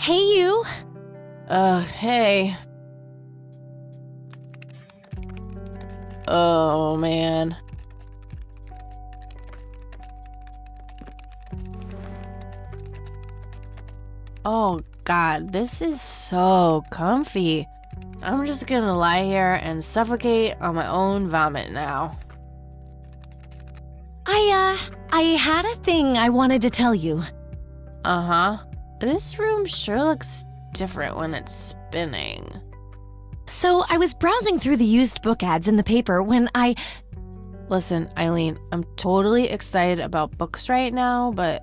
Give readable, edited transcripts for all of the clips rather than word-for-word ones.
Hey, you. Hey. Oh, man. Oh, God, this is so comfy. I'm just gonna lie here and suffocate on my own vomit now. I had a thing I wanted to tell you. Uh-huh. This room sure looks different when it's spinning. So I was browsing through the used book ads in the paper when I... Listen, Eileen, I'm totally excited about books right now, but...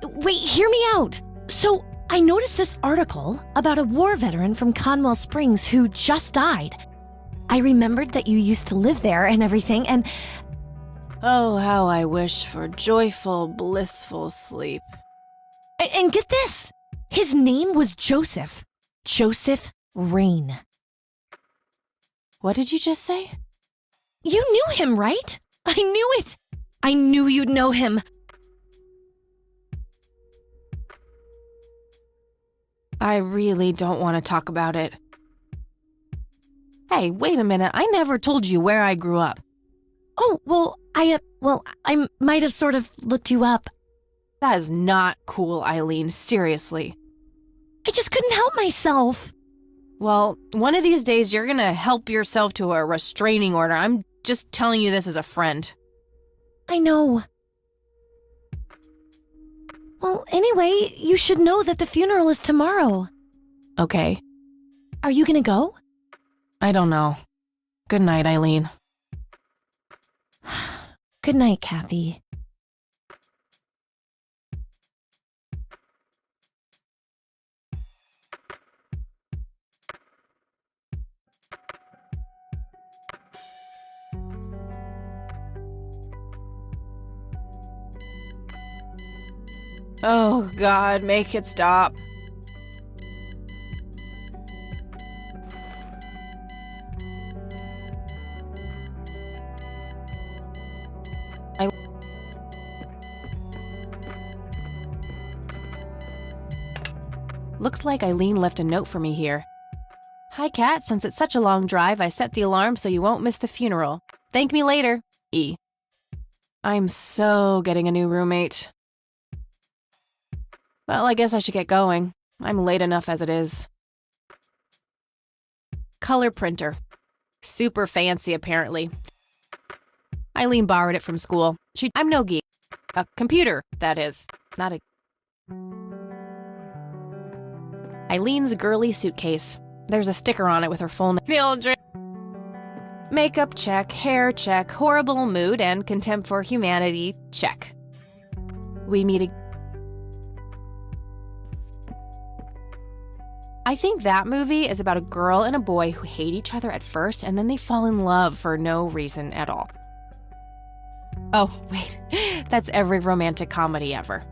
Wait, hear me out. So I noticed this article about a war veteran from Conwell Springs who just died. I remembered that you used to live there and everything, and... Oh, how I wish for joyful, blissful sleep. And get this! His name was Joseph. Joseph Räyn. What did you just say? You knew him, right? I knew it! I knew you'd know him. I really don't want to talk about it. Hey, wait a minute. I never told you where I grew up. Oh, well, I might have sort of looked you up. That is not cool, Eileen. Seriously. I just couldn't help myself. Well, one of these days you're gonna help yourself to a restraining order. I'm just telling you this as a friend. I know. Well, anyway, you should know that the funeral is tomorrow. Okay. Are you gonna go? I don't know. Good night, Eileen. Good night, Kathy. Oh, God, make it stop. Looks like Eileen left a note for me here. Hi, Kat. Since it's such a long drive, I set the alarm so you won't miss the funeral. Thank me later. E. I'm so getting a new roommate. Well, I guess I should get going. I'm late enough as it is. Color printer. Super fancy, apparently. Eileen borrowed it from school. I'm no geek. A computer, that is. Not a... Eileen's girly suitcase. There's a sticker on it with her full name. Children. Makeup check, hair check, horrible mood, and contempt for humanity check. We meet again. I think that movie is about a girl and a boy who hate each other at first and then they fall in love for no reason at all. Oh, wait. That's every romantic comedy ever.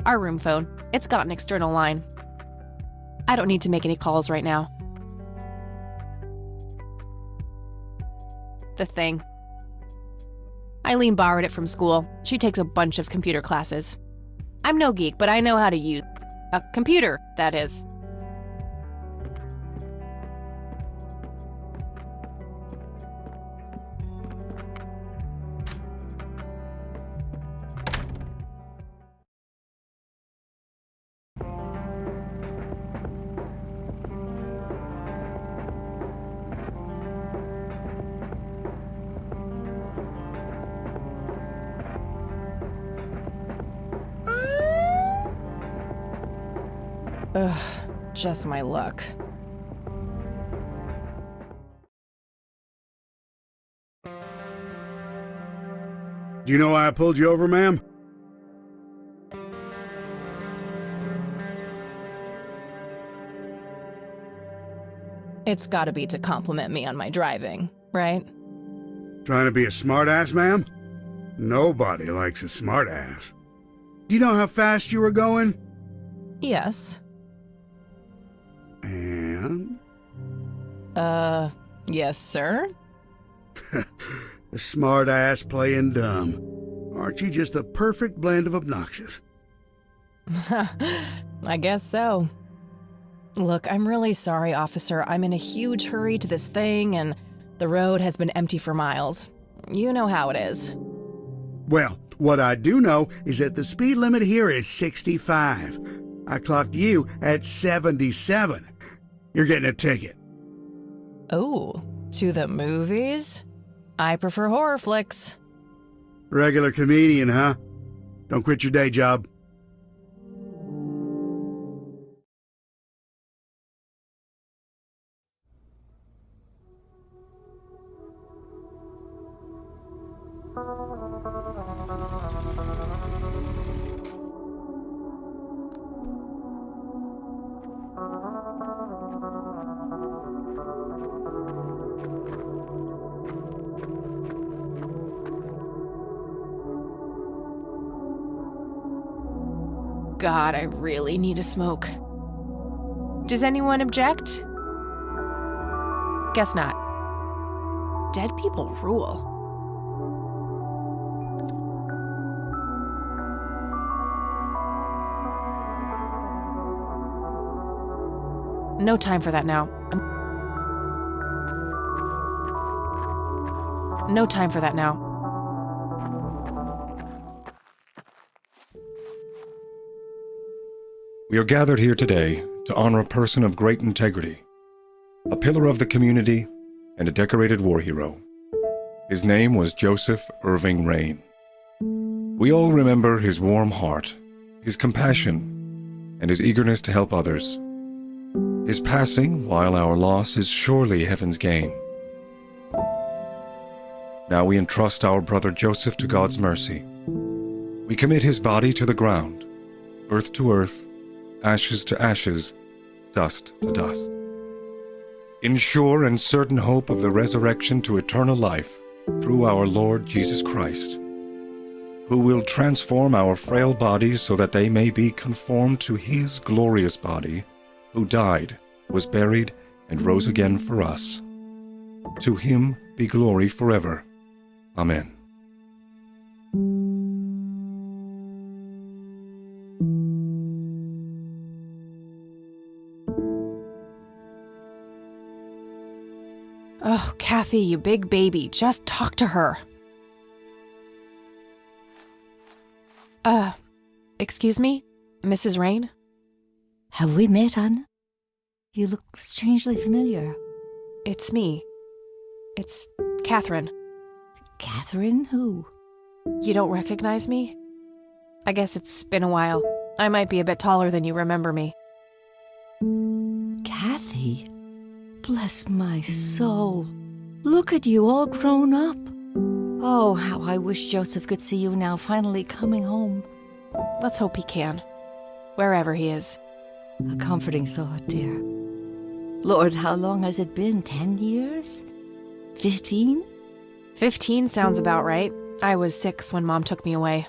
Our room phone. It's got an external line. I don't need to make any calls right now. The thing. Eileen borrowed it from school. She takes a bunch of computer classes. I'm no geek, but I know how to use a computer, that is. Ugh, just my luck. Do you know why I pulled you over, ma'am? It's gotta be to compliment me on my driving, right? Trying to be a smartass, ma'am? Nobody likes a smartass. Do you know how fast you were going? Yes. And? Yes, sir? A smartass playing dumb. Aren't you just a perfect blend of obnoxious? I guess so. Look, I'm really sorry, officer. I'm in a huge hurry to this thing, and the road has been empty for miles. You know how it is. Well, what I do know is that the speed limit here is 65. I clocked you at 77. You're getting a ticket. Oh, to the movies? I prefer horror flicks. Regular comedian, huh? Don't quit your day job. God, I really need a smoke. Does anyone object? Guess not. Dead people rule. No time for that now. No time for that now. We are gathered here today to honor a person of great integrity, a pillar of the community, and a decorated war hero. His name was Joseph Irving Rain. We all remember his warm heart, his compassion, and his eagerness to help others. His passing, while our loss, is surely heaven's gain. Now we entrust our brother Joseph to God's mercy. We commit his body to the ground, earth to earth, ashes to ashes, dust to dust. In sure and certain hope of the resurrection to eternal life through our Lord Jesus Christ, who will transform our frail bodies so that they may be conformed to his glorious body, who died, was buried, and rose again for us. To him be glory forever. Amen. Oh, Kathy, you big baby, just talk to her. Excuse me, Mrs. Rain? Have we met, Anna? You look strangely familiar. It's me. It's Catherine. Catherine who? You don't recognize me? I guess it's been a while. I might be a bit taller than you remember me. Kathy? Bless my soul. Look at you, all grown up. Oh, how I wish Joseph could see you now, finally coming home. Let's hope he can. Wherever he is. A comforting thought, dear. Lord, how long has it been? 10 years? 15? 15 sounds about right. I was 6 when Mom took me away.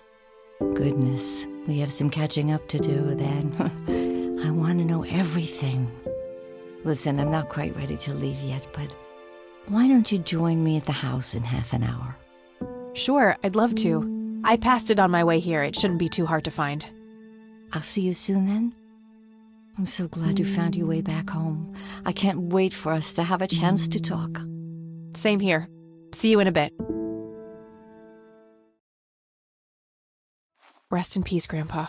Goodness, we have some catching up to do then. I want to know everything. Listen, I'm not quite ready to leave yet, but why don't you join me at the house in half an hour? Sure, I'd love to. I passed it on my way here. It shouldn't be too hard to find. I'll see you soon then. I'm so glad you found your way back home. I can't wait for us to have a chance to talk. Same here. See you in a bit. Rest in peace, Grandpa.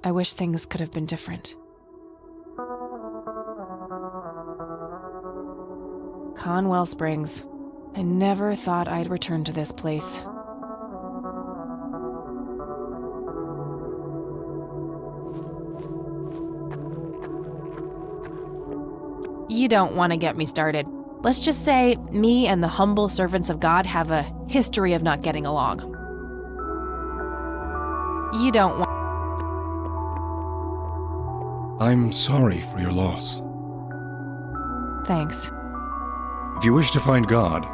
I wish things could have been different. Conwell Springs. I never thought I'd return to this place. You don't want to get me started. Let's just say me and the humble servants of God have a history of not getting along. You don't want... I'm sorry for your loss. Thanks. If you wish to find God,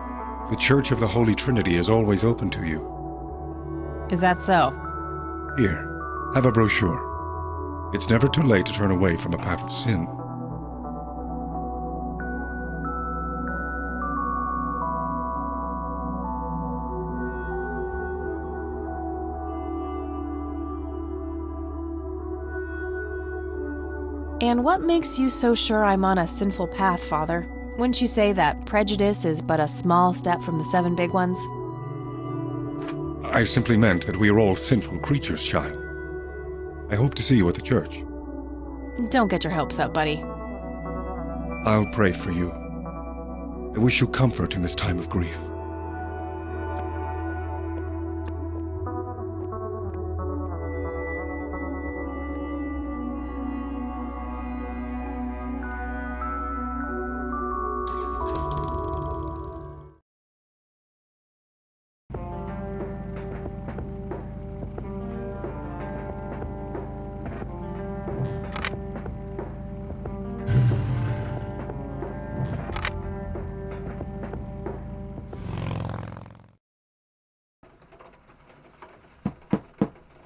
the Church of the Holy Trinity is always open to you. Is that so? Here, have a brochure. It's never too late to turn away from a path of sin. And what makes you so sure I'm on a sinful path, Father? Wouldn't you say that prejudice is but a small step from the 7 big ones? I simply meant that we are all sinful creatures, child. I hope to see you at the church. Don't get your hopes up, buddy. I'll pray for you. I wish you comfort in this time of grief.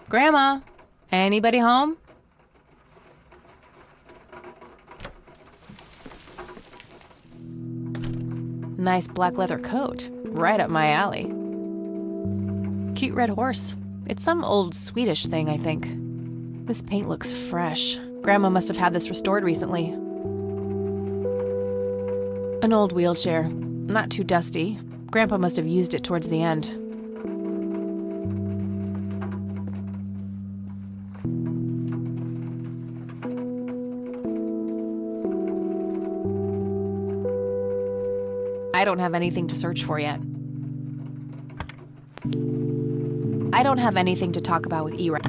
Grandma, anybody home? Nice black leather coat, right up my alley. Cute red horse. It's some old Swedish thing, I think. This paint looks fresh. Grandma must have had this restored recently. An old wheelchair, not too dusty. Grandpa must have used it towards the end. I don't have anything to search for yet. I don't have anything to talk about with Ira.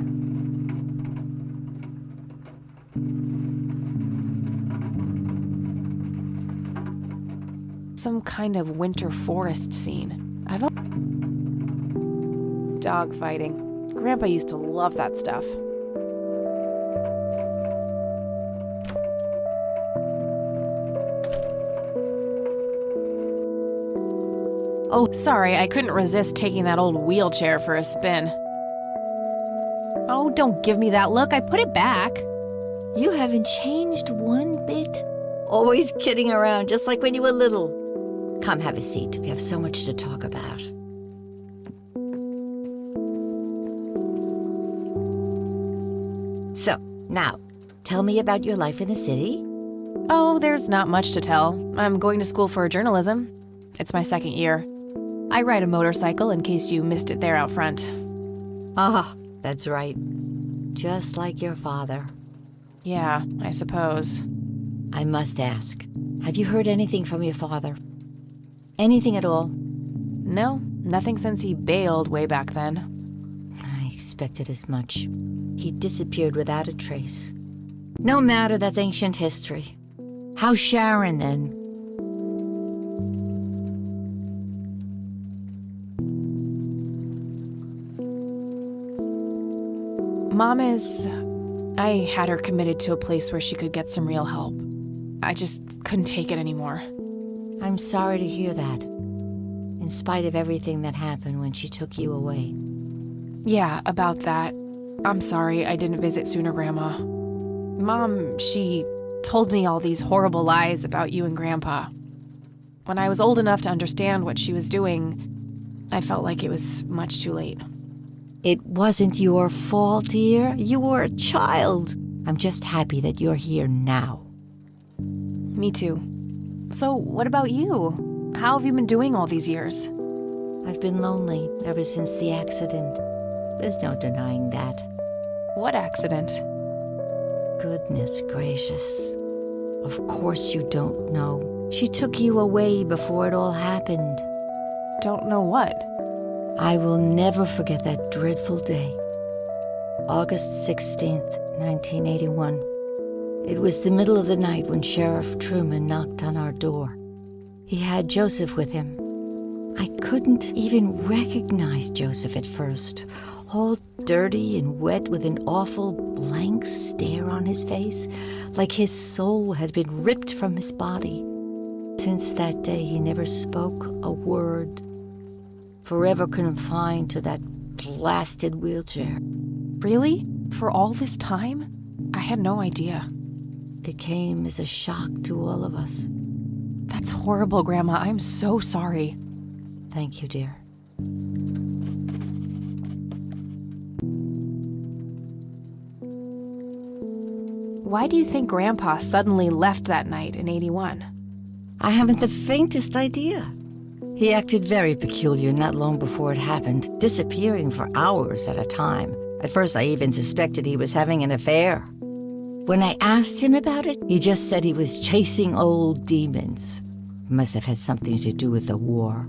Some kind of winter forest scene. Dog fighting. Grandpa used to love that stuff. Oh, sorry, I couldn't resist taking that old wheelchair for a spin. Oh, don't give me that look. I put it back. You haven't changed one bit. Always kidding around, just like when you were little. Come have a seat. We have so much to talk about. So, now, tell me about your life in the city. Oh, there's not much to tell. I'm going to school for journalism. It's my 2nd year. I ride a motorcycle in case you missed it there out front. Ah, that's right. Just like your father. Yeah, I suppose. I must ask, have you heard anything from your father? Anything at all? No, nothing since he bailed way back then. I expected as much. He disappeared without a trace. No matter, that's ancient history. How's Sharon, then? Mom is... I had her committed to a place where she could get some real help. I just couldn't take it anymore. I'm sorry to hear that. In spite of everything that happened when she took you away. Yeah, about that. I'm sorry I didn't visit sooner, Grandma. Mom, she told me all these horrible lies about you and Grandpa. When I was old enough to understand what she was doing, I felt like it was much too late. It wasn't your fault, dear. You were a child. I'm just happy that you're here now. Me too. So, what about you? How have you been doing all these years? I've been lonely ever since the accident. There's no denying that. What accident? Goodness gracious. Of course you don't know. She took you away before it all happened. Don't know what? I will never forget that dreadful day. August 16th, 1981. It was the middle of the night when Sheriff Truman knocked on our door. He had Joseph with him. I couldn't even recognize Joseph at first, all dirty and wet with an awful blank stare on his face, like his soul had been ripped from his body. Since that day, he never spoke a word, forever confined to that blasted wheelchair. Really? For all this time? I had no idea. It came as a shock to all of us. That's horrible, Grandma. I'm so sorry. Thank you, dear. Why do you think Grandpa suddenly left that night in 81? I haven't the faintest idea. He acted very peculiar not long before it happened, disappearing for hours at a time. At first, I even suspected he was having an affair. When I asked him about it, he just said he was chasing old demons. It must have had something to do with the war.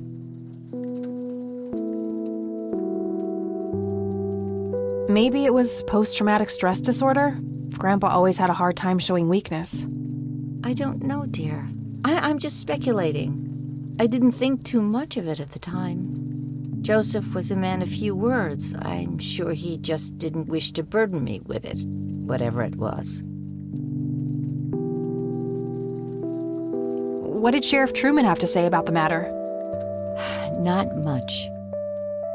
Maybe it was post-traumatic stress disorder? Grandpa always had a hard time showing weakness. I don't know, dear. I'm just speculating. I didn't think too much of it at the time. Joseph was a man of few words. I'm sure he just didn't wish to burden me with it, whatever it was. What did Sheriff Truman have to say about the matter? Not much.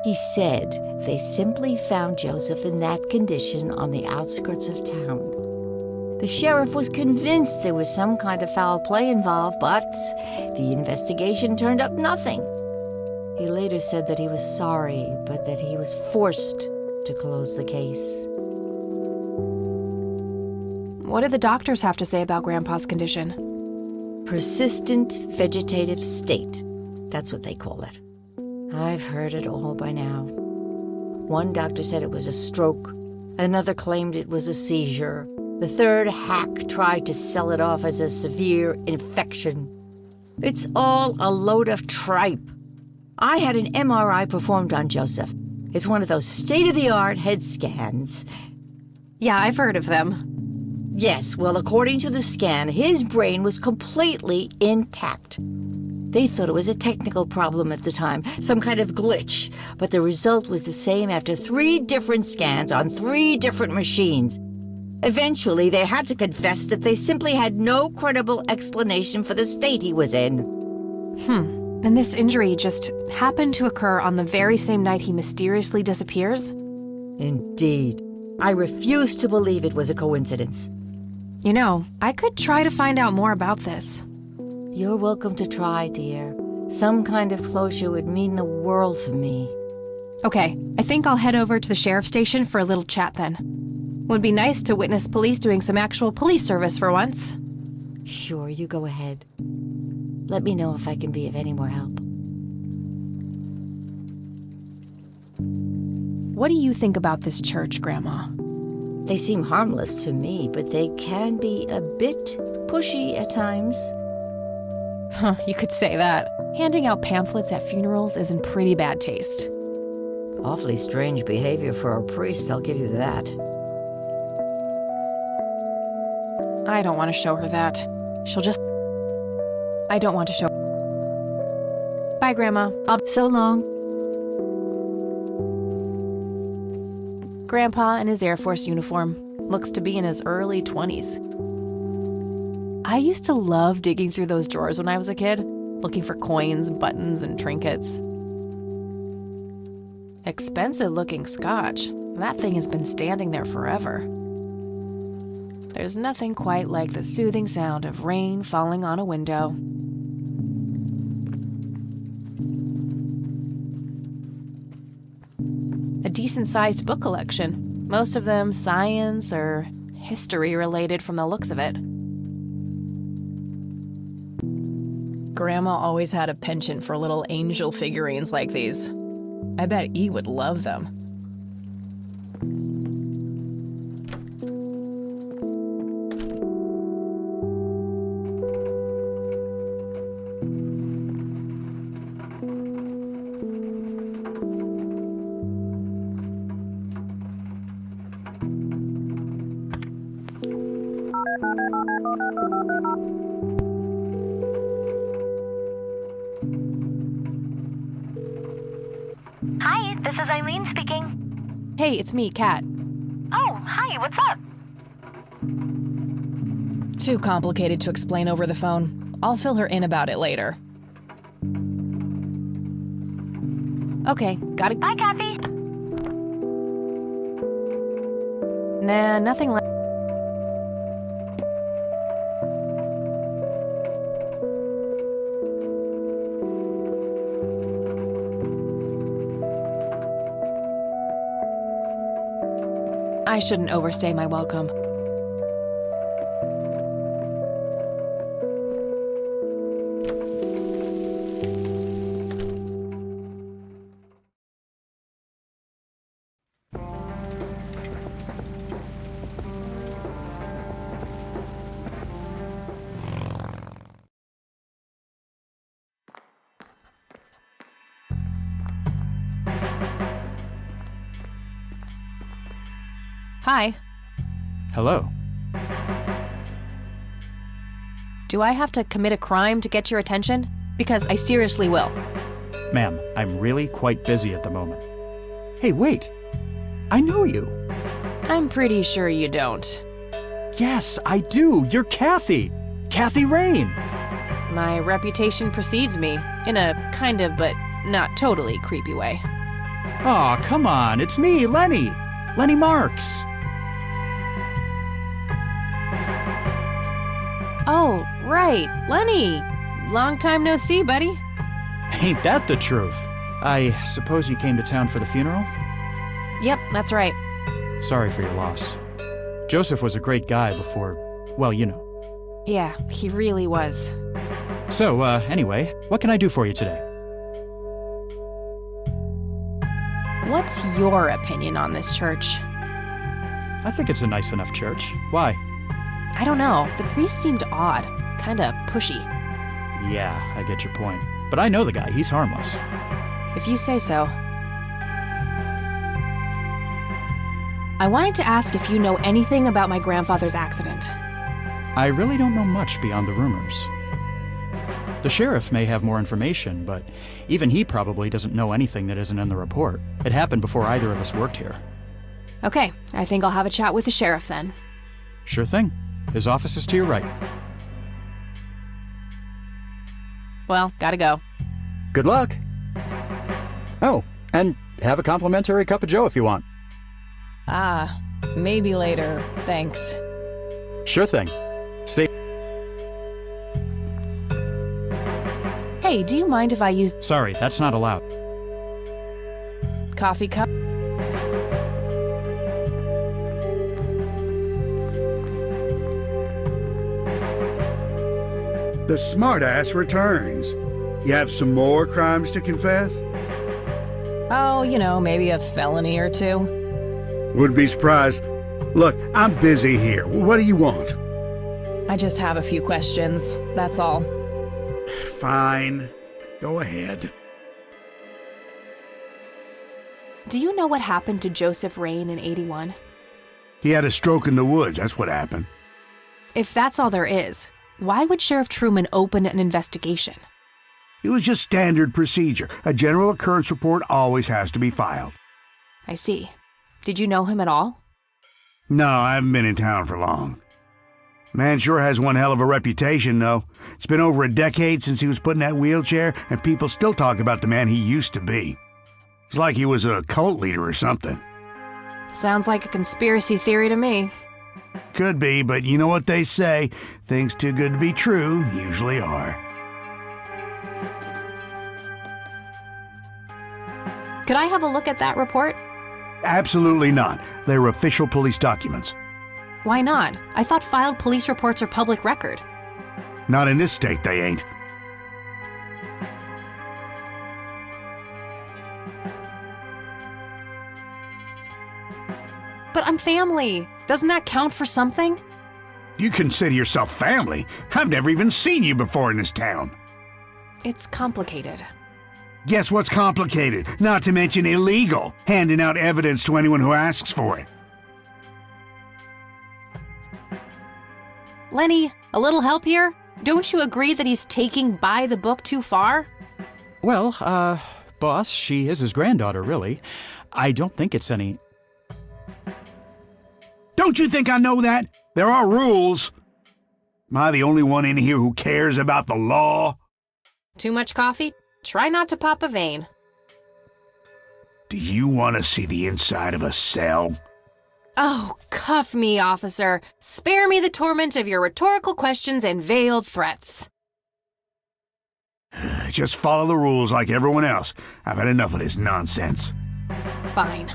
He said they simply found Joseph in that condition on the outskirts of town. The sheriff was convinced there was some kind of foul play involved, but the investigation turned up nothing. He later said that he was sorry, but that he was forced to close the case. What did the doctors have to say about Grandpa's condition? Persistent vegetative state. That's what they call it. I've heard it all by now. One doctor said it was a stroke. Another claimed it was a seizure. The third hack tried to sell it off as a severe infection. It's all a load of tripe. I had an MRI performed on Joseph. It's one of those state-of-the-art head scans. Yeah, I've heard of them. Yes, well, according to the scan, his brain was completely intact. They thought it was a technical problem at the time, some kind of glitch, but the result was the same after 3 different scans on 3 different machines. Eventually, they had to confess that they simply had no credible explanation for the state he was in. And this injury just happened to occur on the very same night he mysteriously disappears? Indeed. I refuse to believe it was a coincidence. You know, I could try to find out more about this. You're welcome to try, dear. Some kind of closure would mean the world to me. Okay, I think I'll head over to the sheriff's station for a little chat then. Would be nice to witness police doing some actual police service for once. Sure, you go ahead. Let me know if I can be of any more help. What do you think about this church, Grandma? They seem harmless to me, but they can be a bit pushy at times. Huh, you could say that. Handing out pamphlets at funerals is in pretty bad taste. Awfully strange behavior for a priest, I'll give you that. I don't want to show her that. I don't want to show. Bye, Grandma. So long. Grandpa in his Air Force uniform. Looks to be in his early 20s. I used to love digging through those drawers when I was a kid, looking for coins, buttons, and trinkets. Expensive-looking scotch. That thing has been standing there forever. There's nothing quite like the soothing sound of rain falling on a window. A decent-sized book collection, most of them science or history-related from the looks of it. Grandma always had a penchant for little angel figurines like these. I bet E would love them. Hi, this is Eileen speaking. Hey, it's me, Kat. Oh, hi, what's up? Too complicated to explain over the phone. I'll fill her in about it later. Okay, gotta... Bye, Kathy. Nah, nothing like... I shouldn't overstay my welcome. Hi. Hello. Do I have to commit a crime to get your attention? Because I seriously will. Ma'am, I'm really quite busy at the moment. Hey, wait! I know you! I'm pretty sure you don't. Yes, I do! You're Kathy! Kэти Рэйн! My reputation precedes me, in a kind of but not totally creepy way. Aw, come on, it's me, Lenny! Lenny Marks! Oh, right, Lenny! Long time no see, buddy. Ain't that the truth? I suppose you came to town for the funeral? Yep, that's right. Sorry for your loss. Joseph was a great guy before, well, you know. Yeah, he really was. So, anyway, what can I do for you today? What's your opinion on this church? I think it's a nice enough church. Why? I don't know, the priest seemed odd, kinda pushy. Yeah, I get your point. But I know the guy, he's harmless. If you say so. I wanted to ask if you know anything about my grandfather's accident. I really don't know much beyond the rumors. The sheriff may have more information, but even he probably doesn't know anything that isn't in the report. It happened before either of us worked here. Okay, I think I'll have a chat with the sheriff then. Sure thing. His office is to your right. Well, gotta go. Good luck. Oh, and have a complimentary cup of joe if you want. Ah, maybe later, thanks. Sure thing. See. Hey, do you mind if I use Sorry, that's not allowed. coffee cup? The smartass returns. You have some more crimes to confess? Oh, you know, maybe a felony or two. Wouldn't be surprised. Look, I'm busy here. What do you want? I just have a few questions, that's all. Fine. Go ahead. Do you know what happened to Joseph Рэйн in '81? He had a stroke in the woods. That's what happened. If that's all there is, why would Sheriff Truman open an investigation? It was just standard procedure. A general occurrence report always has to be filed. I see. Did you know him at all? No, I haven't been in town for long. Man sure has one hell of a reputation, though. It's been over a decade since he was put in that wheelchair, and people still talk about the man he used to be. It's like he was a cult leader or something. Sounds like a conspiracy theory to me. Could be, but you know what they say. Things too good to be true usually are. Could I have a look at that report? Absolutely not. They're official police documents. Why not? I thought filed police reports are public record. Not in this state, they ain't. But I'm family. Doesn't that count for something? You consider yourself family? I've never even seen you before in this town. It's complicated. Guess what's complicated? Not to mention illegal, handing out evidence to anyone who asks for it. Lenny, a little help here? Don't you agree that he's taking by the book too far? Well, boss, she is his granddaughter, really. I don't think it's any... Don't you think I know that? There are rules. Am I the only one in here who cares about the law? Too much coffee? Try not to pop a vein. Do you want to see the inside of a cell? Oh, cuff me, officer. Spare me the torment of your rhetorical questions and veiled threats. Just follow the rules like everyone else. I've had enough of this nonsense. Fine.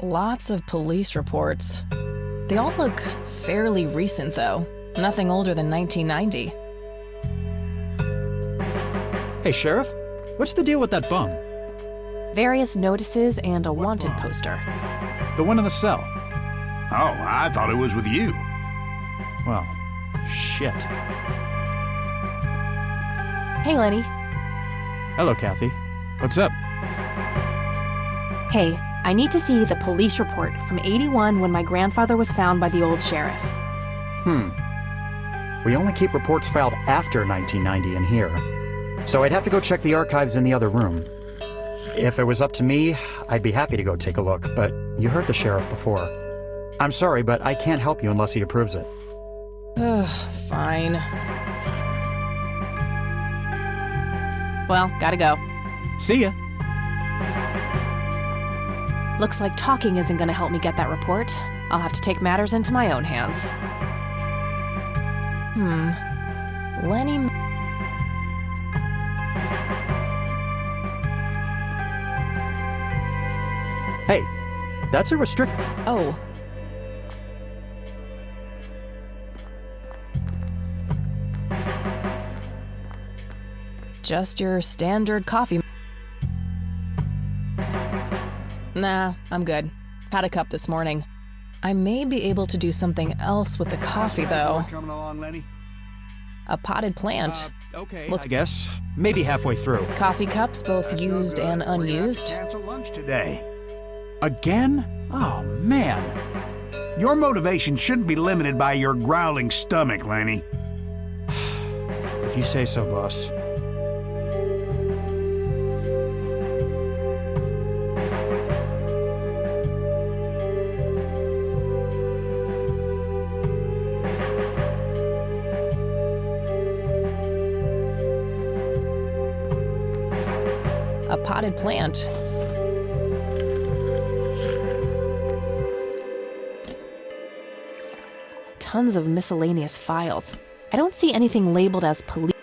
Lots of police reports. They all look fairly recent, though. Nothing older than 1990. Hey, Sheriff, what's the deal with that bum? Various notices and a wanted poster. The one in the cell. Oh, I thought it was with you. Well, shit. Hey, Lenny. Hello, Kathy. What's up? Hey, I need to see the police report from '81 when my grandfather was found by the old sheriff. We only keep reports filed after 1990 in here. So I'd have to go check the archives in the other room. If it was up to me, I'd be happy to go take a look, but you heard the sheriff before. I'm sorry, but I can't help you unless he approves it. Ugh, fine. Well, gotta go. See ya. Looks like talking isn't gonna help me get that report. I'll have to take matters into my own hands. Lenny... Hey, that's a Oh. Just your standard coffee. Nah, I'm good. Had a cup this morning. I may be able to do something else with the coffee, though. Coming along, Lenny? A potted plant. Okay, Look- I guess. Maybe halfway through. Coffee cups, both That's no used good. and We're gonna have to unused. cancel lunch today. Again? Oh, man. Your motivation shouldn't be limited by your growling stomach, Lenny. If you say so, boss. A potted plant. Tons of miscellaneous files. I don't see anything labeled as police.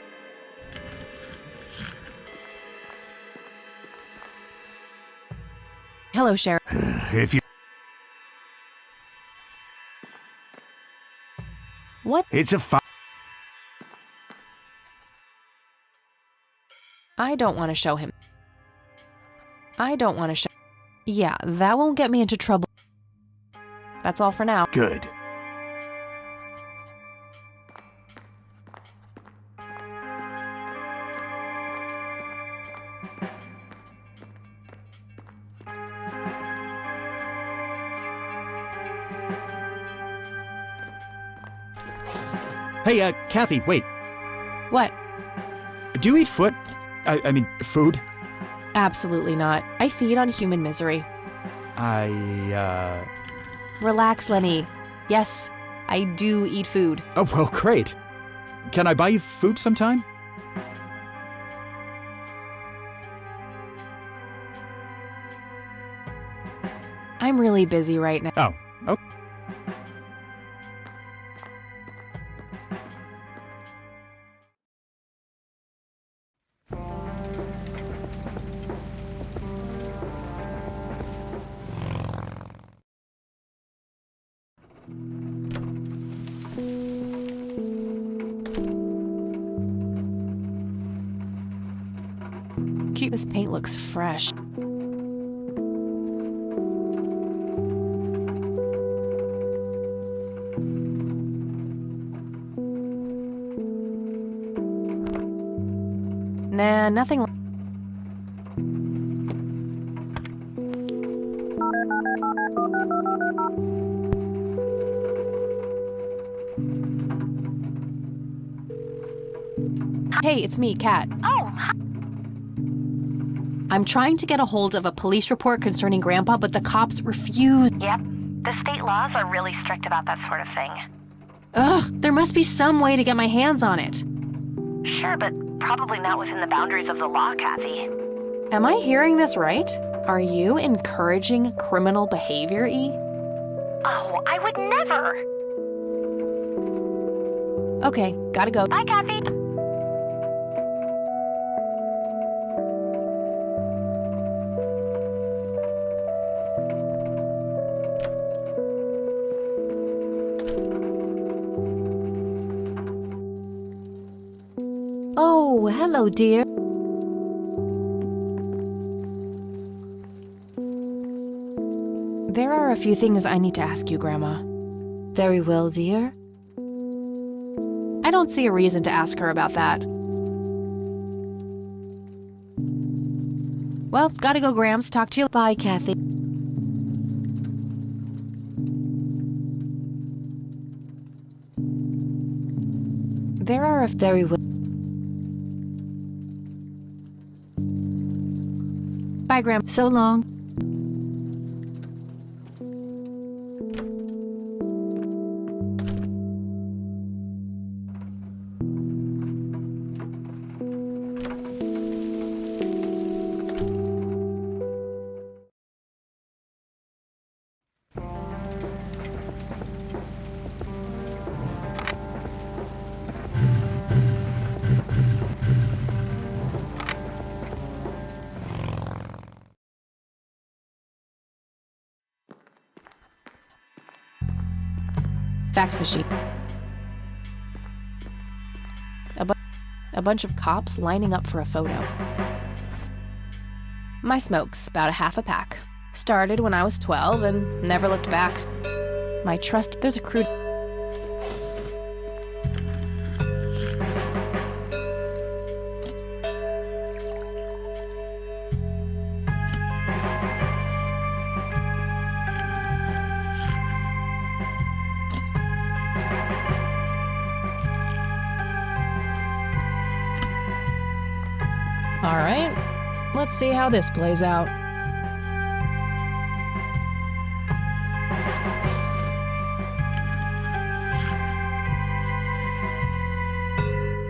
Hello, Sheriff. If you... What? It's a I don't want to show him. I don't want to show. Yeah, that won't get me into trouble. That's all for now. Good. Hey, Kathy, wait. What? Do you eat foot? I mean, food? Absolutely not. I feed on human misery. Relax, Lenny. Yes, I do eat food. Oh, well, great. Can I buy you food sometime? I'm really busy right now. Oh, okay. Cute. This paint looks fresh. Nah, nothing. Hey, it's me, Kat. Oh, hi. I'm trying to get a hold of a police report concerning Grandpa, but the cops refuse. Yep. The state laws are really strict about that sort of thing. Ugh, there must be some way to get my hands on it. Sure, but probably not within the boundaries of the law, Kathy. Am I hearing this right? Are you encouraging criminal behavior, E? Oh, I would never. Okay, gotta go. Bye, Kathy. Oh, hello, dear. There are a few things I need to ask you, Grandma. Very well, dear. I don't see a reason to ask her about that. Well, gotta go, Grams. Talk to you. Bye, Kathy. There are a Very well. Bye, Graham. So long. Fax machine. A bunch of cops lining up for a photo. My smoke's about a half a pack. Started when I was 12 and never looked back. My trust, there's a crude. All right, let's see how this plays out.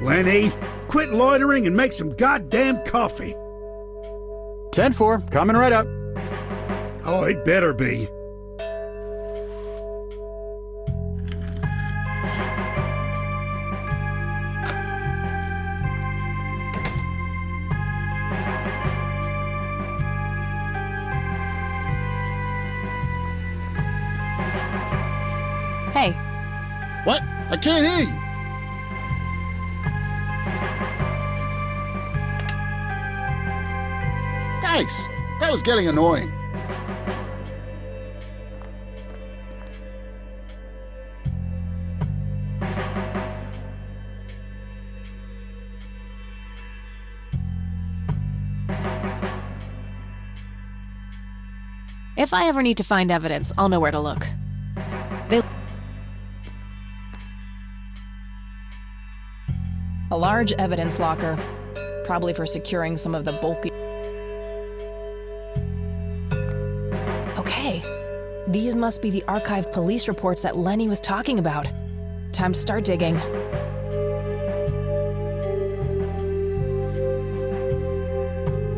Lenny, quit loitering and make some goddamn coffee. 10-4, coming right up. Oh, it better be. Hey, What? I can't hear you. Thanks. That was getting annoying. if I ever need to find evidence, I'll know where to look. A large evidence locker, probably for securing some of the bulky... Okay, these must be the archived police reports that Lenny was talking about. Time to start digging.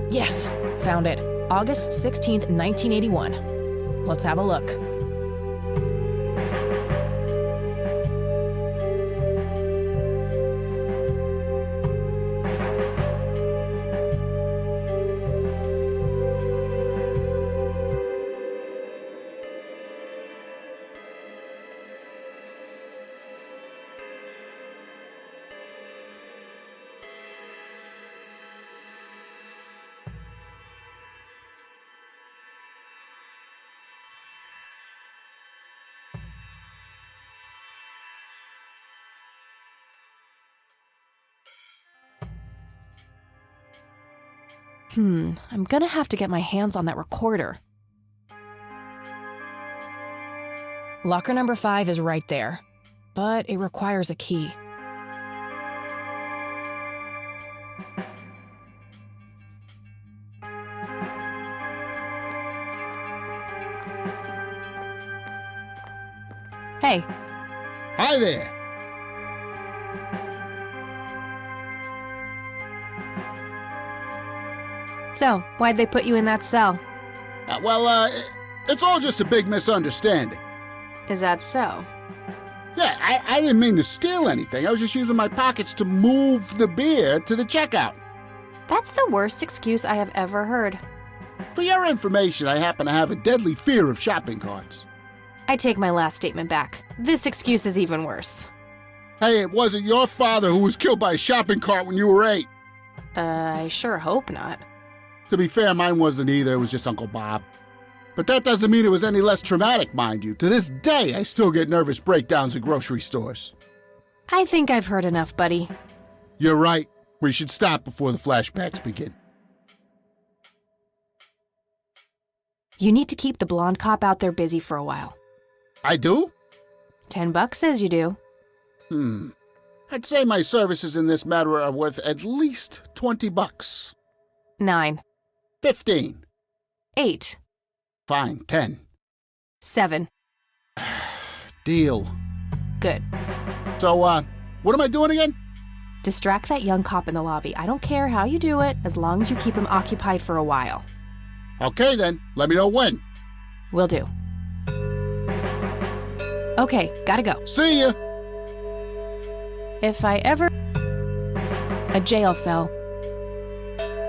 Yes, found it. August 16th, 1981. Let's have a look. I'm gonna have to get my hands on that recorder. Locker number 5 is right there, but it requires a key. Hey. Hi there. So, why'd they put you in that cell? It's all just a big misunderstanding. Is that so? Yeah, I didn't mean to steal anything. I was just using my pockets to move the beer to the checkout. That's the worst excuse I have ever heard. For your information, I happen to have a deadly fear of shopping carts. I take my last statement back. This excuse is even worse. Hey, it wasn't your father who was killed by a shopping cart when you were 8. I sure hope not. To be fair, mine wasn't either. It was just Uncle Bob. But that doesn't mean it was any less traumatic, mind you. To this day, I still get nervous breakdowns at grocery stores. I think I've heard enough, buddy. You're right. We should stop before the flashbacks begin. You need to keep the blonde cop out there busy for a while. I do? $10 says you do. I'd say my services in this matter are worth at least $20. 9. 15. 8. Fine, 10. 7. Deal. Good. So, what am I doing again? Distract that young cop in the lobby. I don't care how you do it, as long as you keep him occupied for a while. Okay then, let me know when. Will do. Okay, gotta go. See ya! If I ever... A jail cell.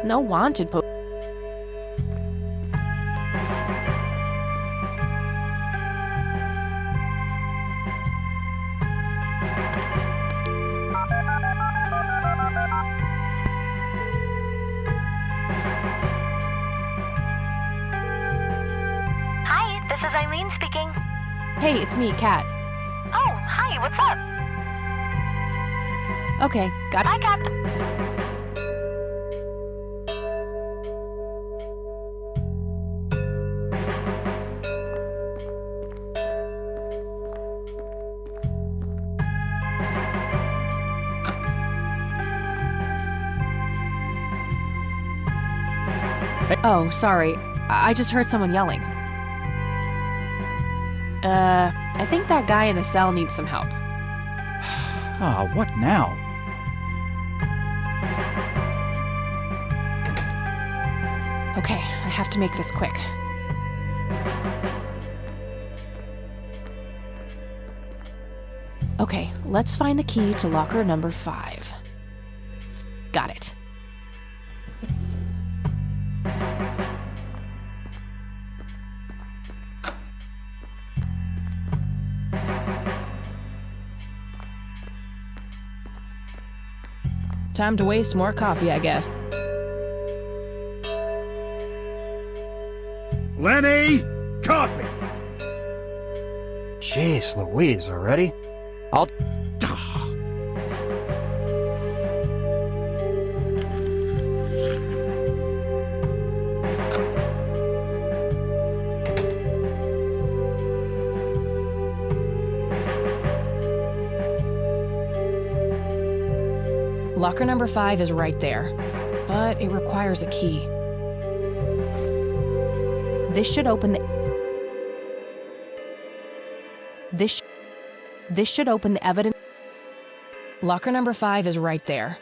No wanted po... Hi, this is Eileen speaking. Hey, it's me, Kat. Oh, hi, what's up? Okay, got Bye, it. Cap. Oh, sorry. I just heard someone yelling. I think that guy in the cell needs some help. Ah, what now? Okay, I have to make this quick. Okay, let's find the key to locker number 5. Got it. Time to waste more coffee, I guess. Lenny, coffee. Jeez Louise, already? I'll... Locker number 5 is right there, but it requires a key. This should open the... This should open the evidence... Locker number 5 is right there.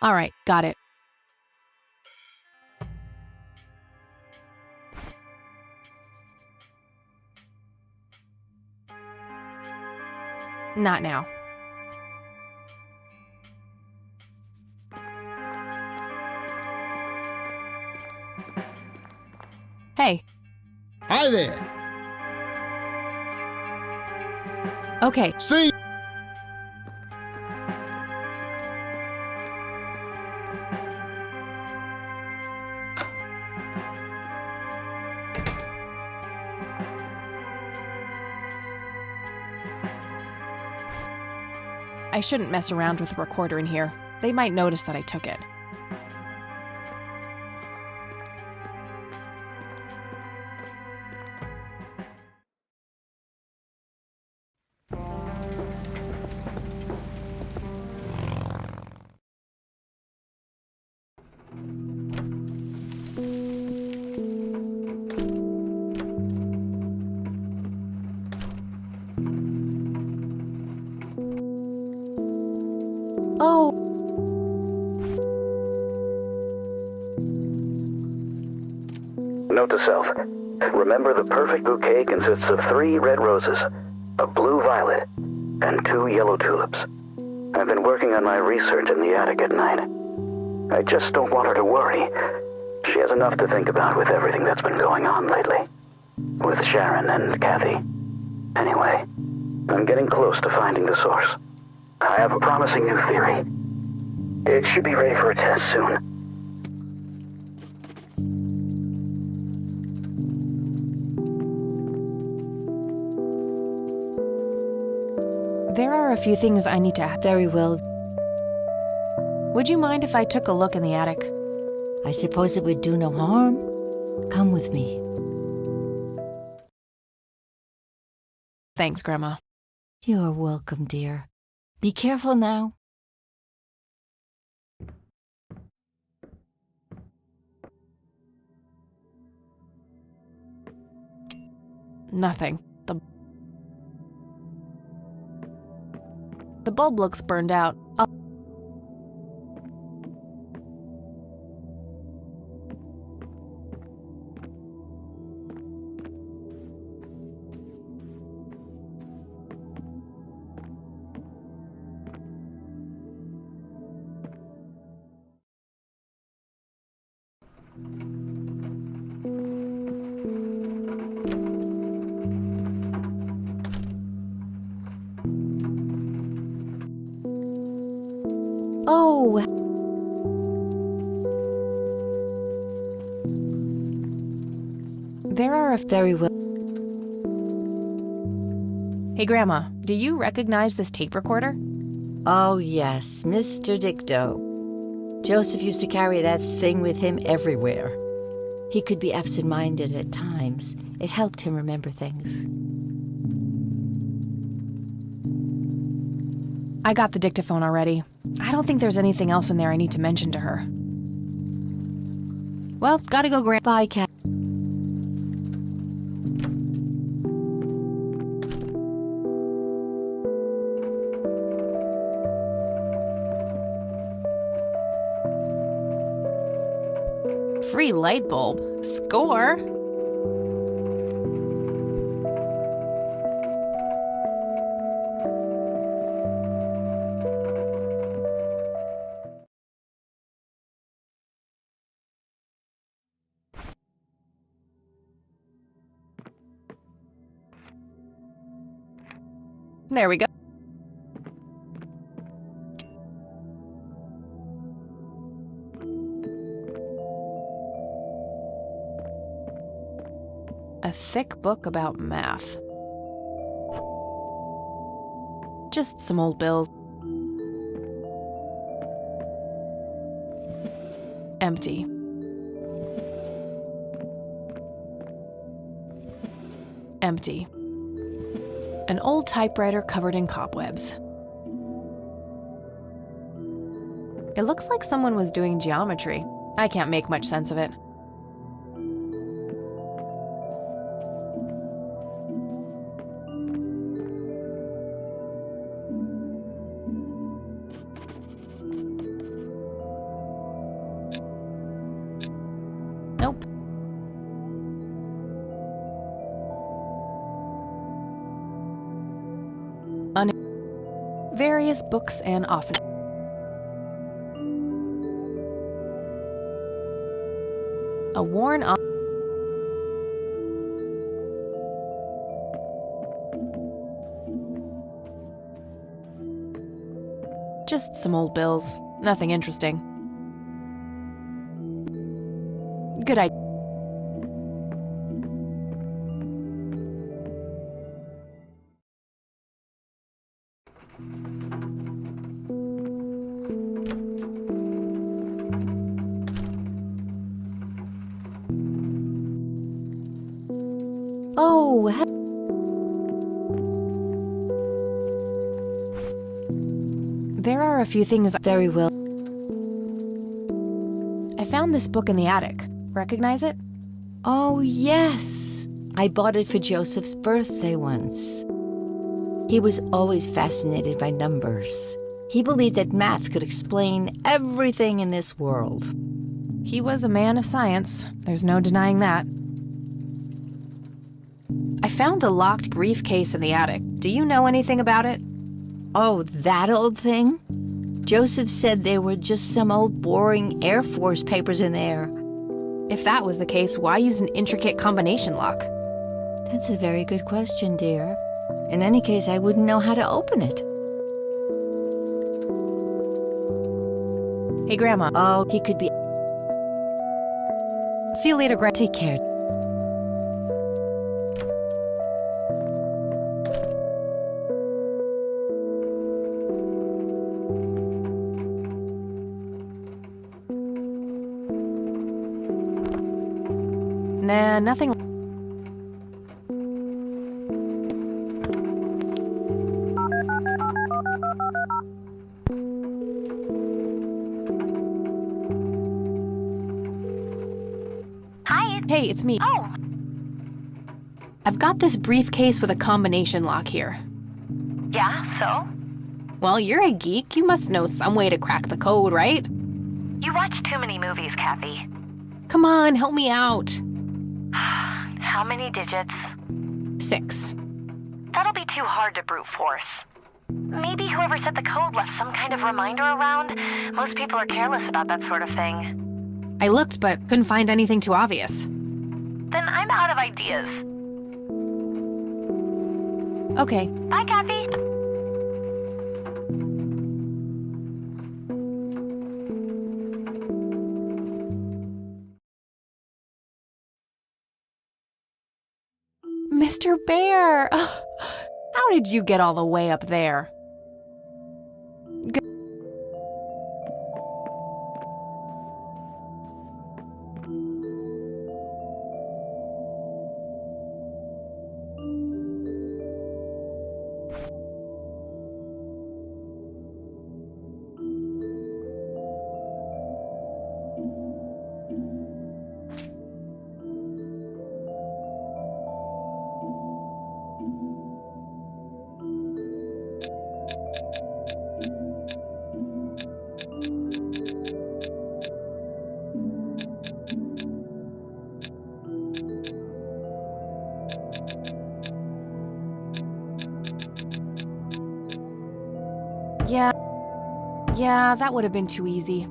All right, got it. Not now. Hey. Hi there. Okay. See? I shouldn't mess around with the recorder in here. They might notice that I took it. Oh. Note to self. Remember, the perfect bouquet consists of 3 red roses, a blue violet, and 2 yellow tulips. I've been working on my research in the attic at night. I just don't want her to worry. She has enough to think about with everything that's been going on lately. With Sharon and Kathy. Anyway, I'm getting close to finding the source. I have a promising new theory. It should be ready for a test soon. There are a few things I need to ask. Very well. Would you mind if I took a look in the attic? I suppose it would do no harm. Come with me. Thanks, Grandma. You're welcome, dear. Be careful now. Nothing. The bulb looks burned out. Oh. There are a Very well. Hey, Grandma, do you recognize this tape recorder? Oh, yes, Mr. Dicto. Joseph used to carry that thing with him everywhere. He could be absent-minded at times. It helped him remember things. I got the dictaphone already. I don't think there's anything else in there I need to mention to her. Well, gotta go, Bye, Cat. Free light bulb. Score! There we go. A thick book about math. Just some old bills. Empty. Empty. An old typewriter covered in cobwebs. It looks like someone was doing geometry. I can't make much sense of it. Nope. Various books and office. A worn off. Just some old bills. Nothing interesting. Good idea. Oh, there are a few things. Very well. I found this book in the attic. Recognize it? Oh, yes. I bought it for Joseph's birthday once. He was always fascinated by numbers. He believed that math could explain everything in this world. He was a man of science. There's no denying that. I found a locked briefcase in the attic. Do you know anything about it? Oh, that old thing? Joseph said there were just some old boring Air Force papers in there. If that was the case, why use an intricate combination lock? That's a very good question, dear. In any case, I wouldn't know how to open it. Hey, Grandma. Oh, he could be... See you later, Grandma. Take care. Nah, nothing. Hi. Hey, it's me. Oh. I've got this briefcase with a combination lock here. Yeah, so? Well, you're a geek. You must know some way to crack the code, right? You watch too many movies, Kathy. Come on, help me out. How many digits? 6. That'll be too hard to brute force. Maybe whoever set the code left some kind of reminder around. Most people are careless about that sort of thing. I looked, but couldn't find anything too obvious. Then I'm out of ideas. Okay. Bye, Kathy. Mr. Bear! How did you get all the way up there? Yeah, that would have been too easy.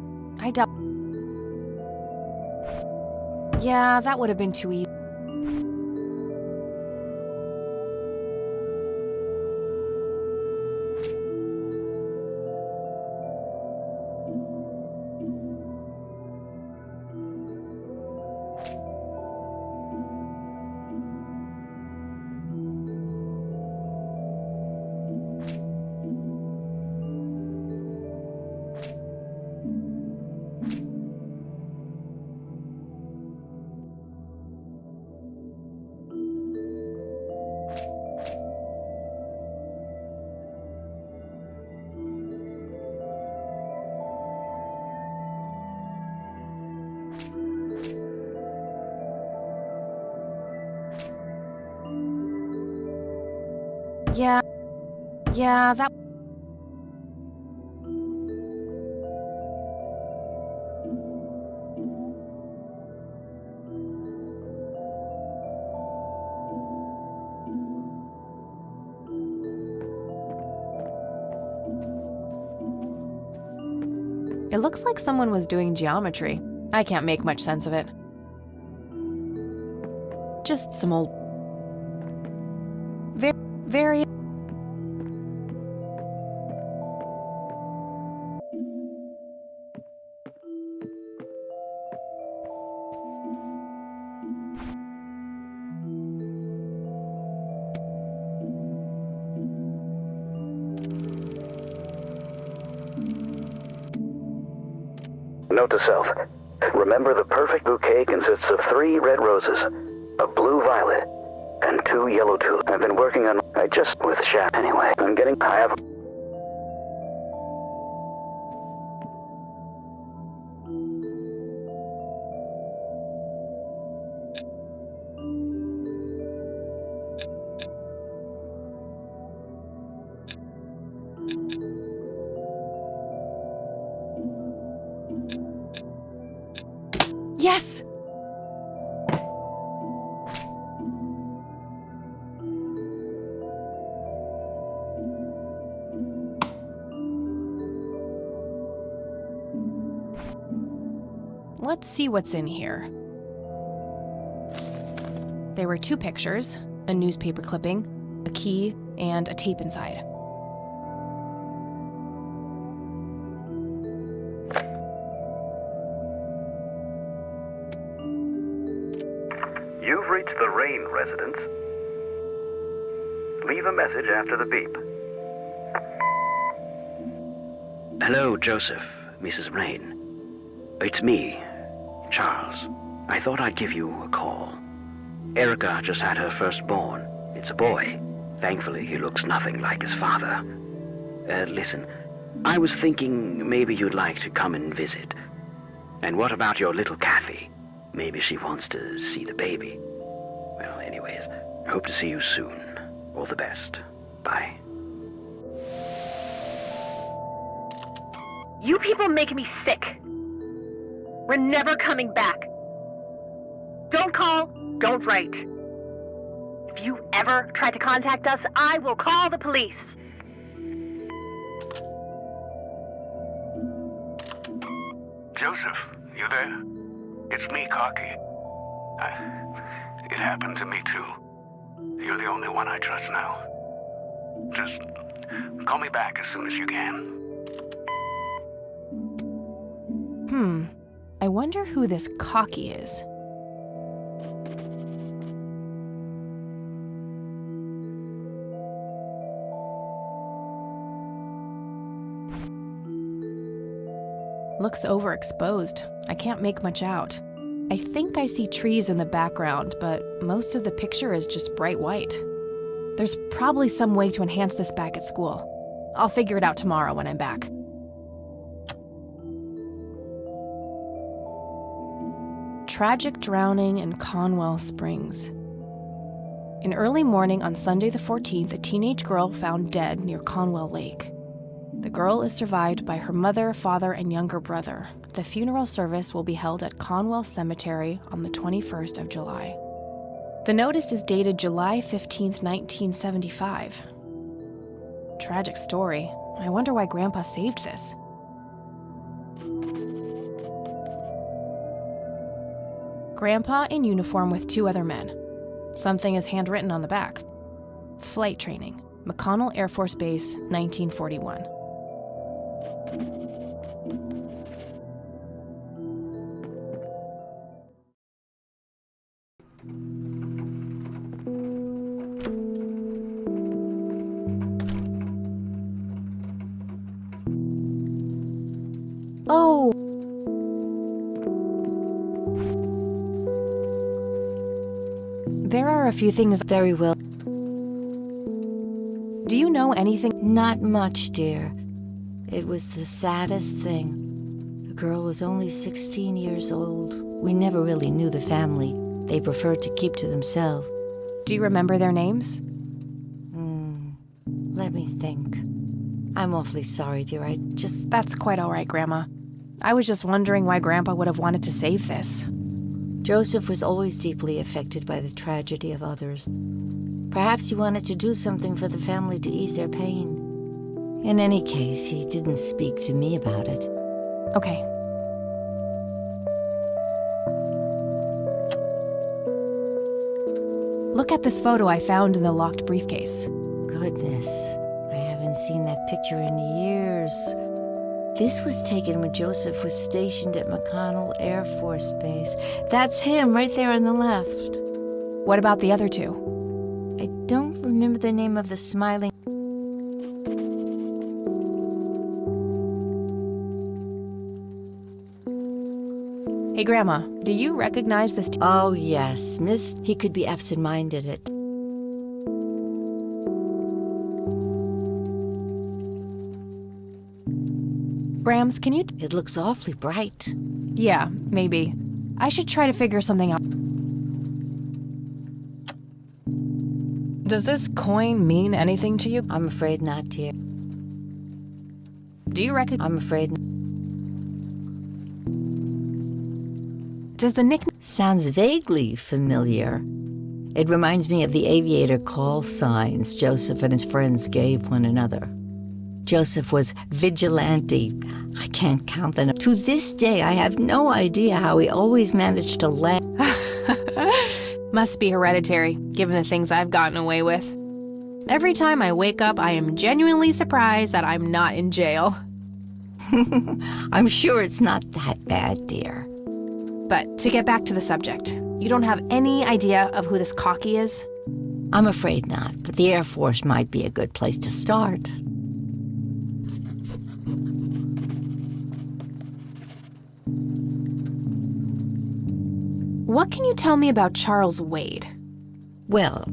Yeah, that would have been too easy. Yeah, that... It looks like someone was doing geometry. I can't make much sense of it. Just some old... Very... Note to self. Remember, the perfect bouquet consists of 3 red roses, a blue violet, and 2 yellow tulips. I've been working on... with Shaq anyway. I have... Yes! Let's see what's in here. There were 2 pictures, a newspaper clipping, a key, and a tape inside. You've reached the Рэйн residence. Leave a message after the beep. Hello, Joseph, Mrs. Рэйn. It's me, Charles. I thought I'd give you a call. Erica just had her firstborn. It's a boy. Thankfully, he looks nothing like his father. Listen, I was thinking maybe you'd like to come and visit. And what about your little Kathy? Maybe she wants to see the baby. Well, anyways, I hope to see you soon. All the best. Bye. You people make me sick. We're never coming back. Don't call, don't write. If you ever try to contact us, I will call the police. Joseph, you there? It's me, Cocky. It happened to me too. You're the only one I trust now. Just call me back as soon as you can. I wonder who this Cocky is. Looks overexposed. I can't make much out. I think I see trees in the background, but most of the picture is just bright white. There's probably some way to enhance this back at school. I'll figure it out tomorrow when I'm back. Tragic drowning in Conwell Springs. In early morning on Sunday the 14th, a teenage girl found dead near Conwell Lake. The girl is survived by her mother, father, and younger brother. The funeral service will be held at Conwell Cemetery on the 21st of July. The notice is dated July 15th, 1975. Tragic story. I wonder why Grandpa saved this. Grandpa in uniform with two other men. Something is handwritten on the back. Flight training, McConnell Air Force Base, 1941. Oh! There are a few things. Very well. Do you know anything? Not much, dear. It was the saddest thing. The girl was only 16 years old. We never really knew the family. They preferred to keep to themselves. Do you remember their names? Let me think. I'm awfully sorry, dear. That's quite all right, Grandma. I was just wondering why Grandpa would have wanted to save this. Joseph was always deeply affected by the tragedy of others. Perhaps he wanted to do something for the family to ease their pain. In any case, he didn't speak to me about it. Okay. Look at this photo I found in the locked briefcase. Goodness, I haven't seen that picture in years. This was taken when Joseph was stationed at McConnell Air Force Base. That's him, right there on the left. What about the other two? I don't remember the name of the smiling... Hey, Grandma, do you recognize this? Oh, yes, he could be absent-minded at... Grams, can you... It looks awfully bright. Yeah, maybe. I should try to figure something out. Does this coin mean anything to you? I'm afraid not, dear. Do you reckon? I'm afraid not. Does the nickname... Sounds vaguely familiar. It reminds me of the aviator call signs Joseph and his friends gave one another. Joseph was vigilante. I can't count them. To this day, I have no idea how he always managed to land. Must be hereditary, given the things I've gotten away with. Every time I wake up, I am genuinely surprised that I'm not in jail. I'm sure it's not that bad, dear. But to get back to the subject, you don't have any idea of who this Cocky is? I'm afraid not, but the Air Force might be a good place to start. What can you tell me about Charles Wade? Well,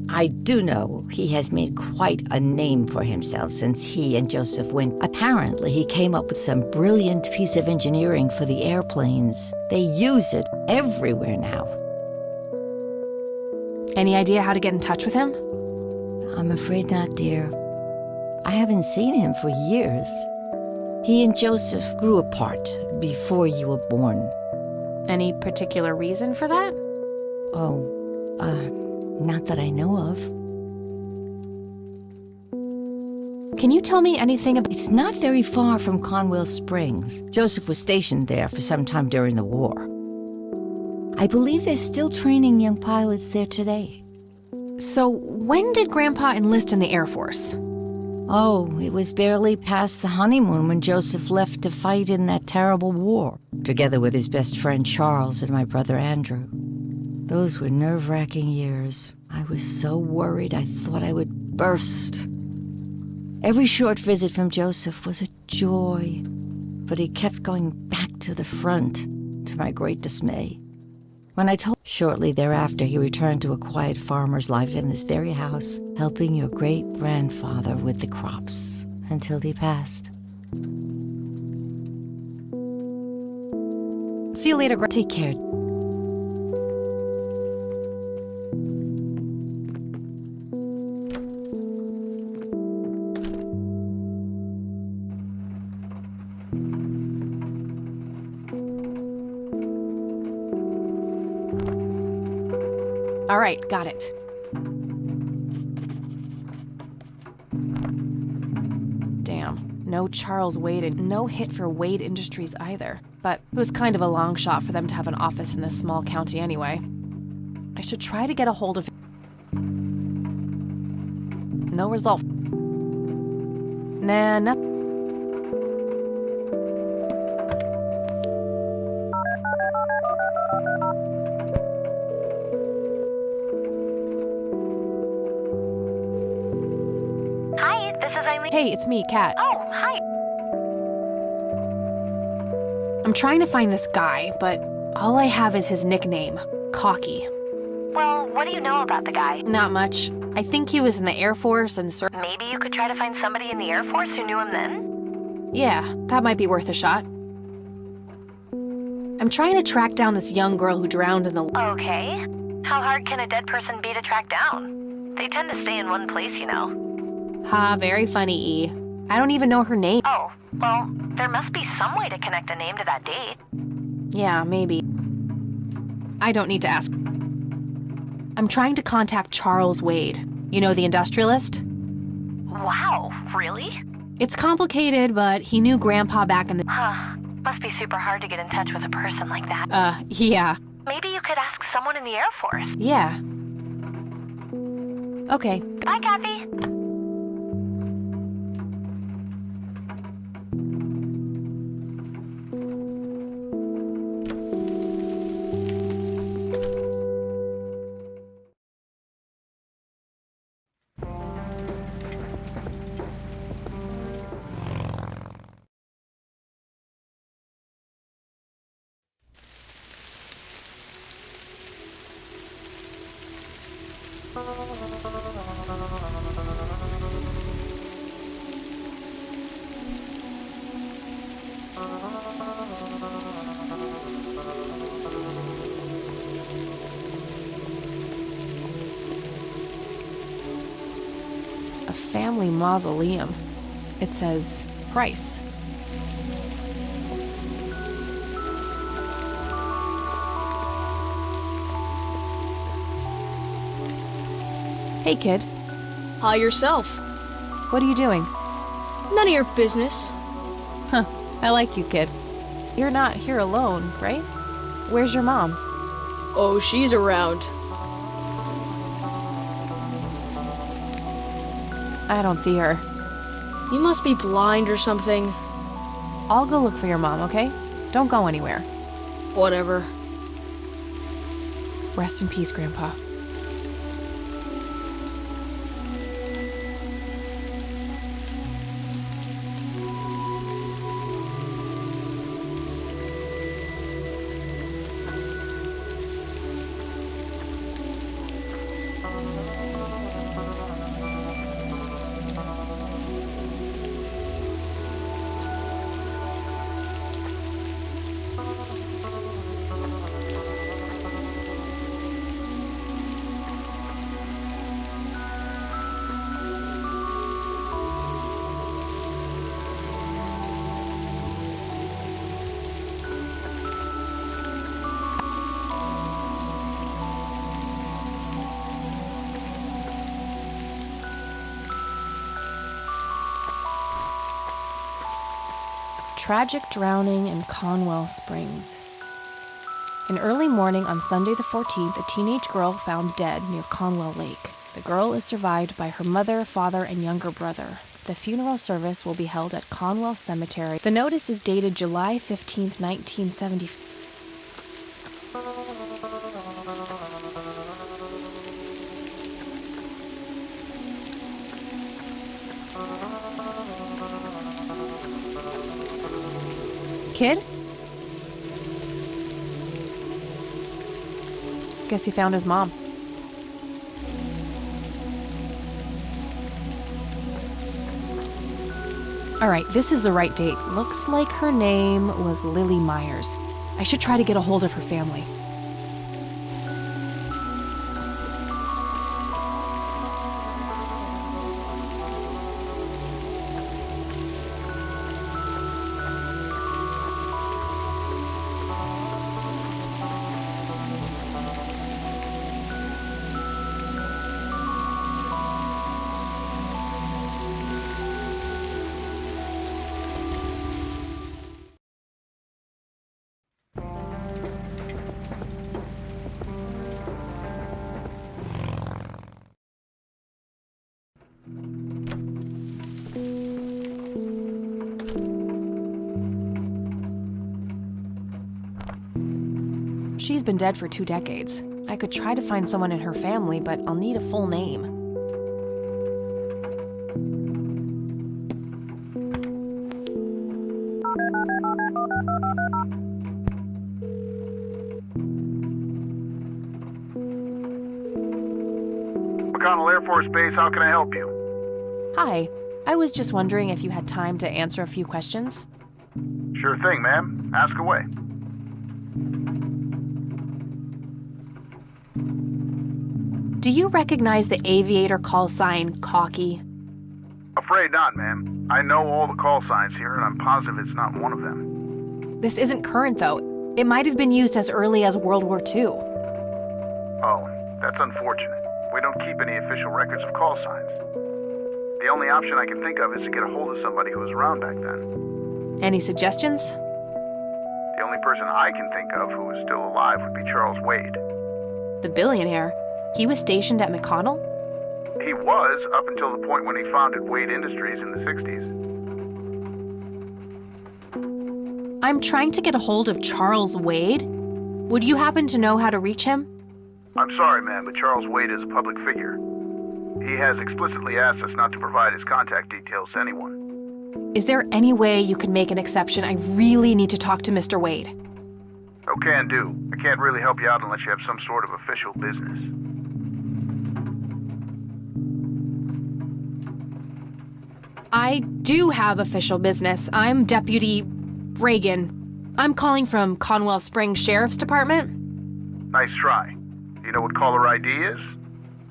I do know he has made quite a name for himself since he and Joseph went. Apparently, he came up with some brilliant piece of engineering for the airplanes. They use it everywhere now. Any idea how to get in touch with him? I'm afraid not, dear. I haven't seen him for years. He and Joseph grew apart before you were born. Any particular reason for that? Oh, not that I know of. Can you tell me anything about... It's not very far from Conwell Springs. Joseph was stationed there for some time during the war. I believe they're still training young pilots there today. So, when did Grandpa enlist in the Air Force? Oh, it was barely past the honeymoon when Joseph left to fight in that terrible war, together with his best friend Charles and my brother Andrew. Those were nerve-wracking years. I was so worried I thought I would burst. Every short visit from Joseph was a joy, but he kept going back to the front, to my great dismay. When I told... Shortly thereafter, he returned to a quiet farmer's life in this very house, helping your great-grandfather with the crops, until he passed. See you later, Take care. All right, got it. Damn, no Charles Wade and no hit for Wade Industries either. But it was kind of a long shot for them to have an office in this small county anyway. I should try to get a hold of... No result. Nah, nothing. Hey, it's me, Kat. Oh, hi. I'm trying to find this guy, but all I have is his nickname, Cocky. Well, what do you know about the guy? Not much. I think he was in the Air Force and Maybe you could try to find somebody in the Air Force who knew him then? Yeah, that might be worth a shot. I'm trying to track down this young girl who drowned in the... Okay. How hard can a dead person be to track down? They tend to stay in one place, you know. Ha, very funny, E. I don't even know her name. Oh, well, there must be some way to connect a name to that date. Yeah, maybe. I don't need to ask. I'm trying to contact Charles Wade. You know, the industrialist? Wow, really? It's complicated, but he knew Grandpa back in the... Must be super hard to get in touch with a person like that. Yeah. Maybe you could ask someone in the Air Force. Yeah. Okay. Bye, Kathy. A family mausoleum. It says Price. Hey, kid. Hi, yourself. What are you doing? None of your business. Huh. I like you, kid. You're not here alone, right? Where's your mom? Oh, she's around. I don't see her. You must be blind or something. I'll go look for your mom, okay? Don't go anywhere. Whatever. Rest in peace, Grandpa. tragic drowning in Conwell Springs. In early morning on Sunday the 14th, a teenage girl found dead near Conwell Lake. The girl is survived by her mother, father, and younger brother. The funeral service will be held at Conwell Cemetery. The notice is dated July 15th, 1970. Kid? Guess he found his mom. All right, this is the right date. Looks like her name was Lily Myers. I should try to get a hold of her family. She's been dead for 2 decades. I could try to find someone in her family, but I'll need a full name. McConnell Air Force Base, how can I help you? Hi, I was just wondering if you had time to answer a few questions. Sure thing, ma'am. Ask away. Do you recognize the aviator call sign, Cocky? Afraid not, ma'am. I know all the call signs here, and I'm positive it's not one of them. This isn't current, though. It might have been used as early as World War II. Oh, that's unfortunate. We don't keep any official records of call signs. The only option I can think of is to get a hold of somebody who was around back then. Any suggestions? The only person I can think of who is still alive would be Charles Wade. The billionaire. He was stationed at McConnell? He was, up until the point when he founded Wade Industries in the 60s. I'm trying to get a hold of Charles Wade. Would you happen to know how to reach him? I'm sorry, ma'am, but Charles Wade is a public figure. He has explicitly asked us not to provide his contact details to anyone. Is there any way you could make an exception? I really need to talk to Mr. Wade. Oh, can do. I can't really help you out unless you have some sort of official business. I do have official business. I'm Deputy Reagan. I'm calling from Conwell Springs Sheriff's Department. Nice try. Do you know what caller ID is?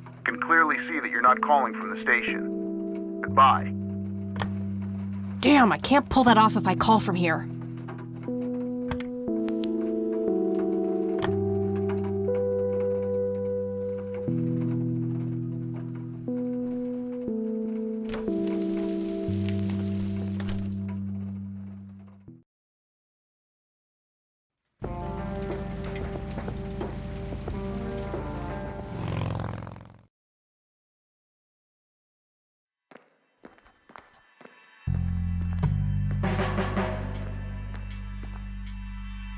I can clearly see that you're not calling from the station. Goodbye. Damn, I can't pull that off if I call from here.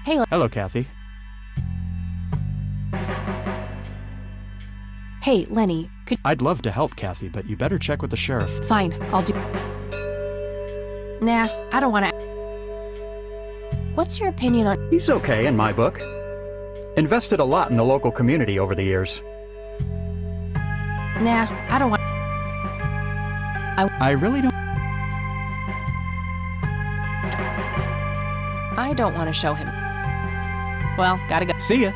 Hey, Hello, Kathy. Hey, Lenny, I'd love to help, Kathy, but you better check with the sheriff. Fine, I'll do... Nah, I don't wanna... What's your opinion on... He's okay in my book. Invested a lot in the local community over the years. Nah, I don't want... I really don't... I don't want to show him. Well, gotta go. See ya.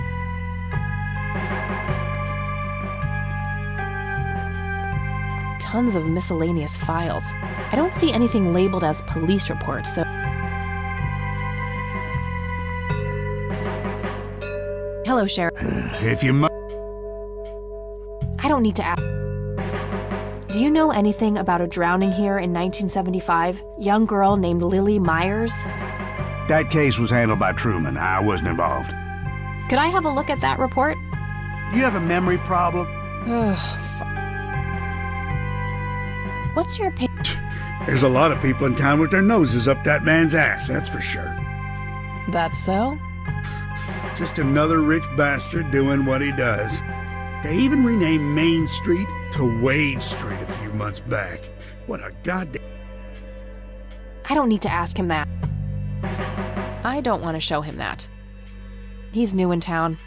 Tons of miscellaneous files. I don't see anything labeled as police reports, so... Hello, Sheriff. If you I don't need to ask. Do you know anything about a drowning here in 1975? Young girl named Lily Myers? That case was handled by Truman. I wasn't involved. Could I have a look at that report? You have a memory problem? What's your There's a lot of people in town with their noses up that man's ass, that's for sure. That's so? Just another rich bastard doing what he does. They even renamed Main Street to Wade Street a few months back. What a goddamn... I don't need to ask him that. I don't want to show him that. He's new in town.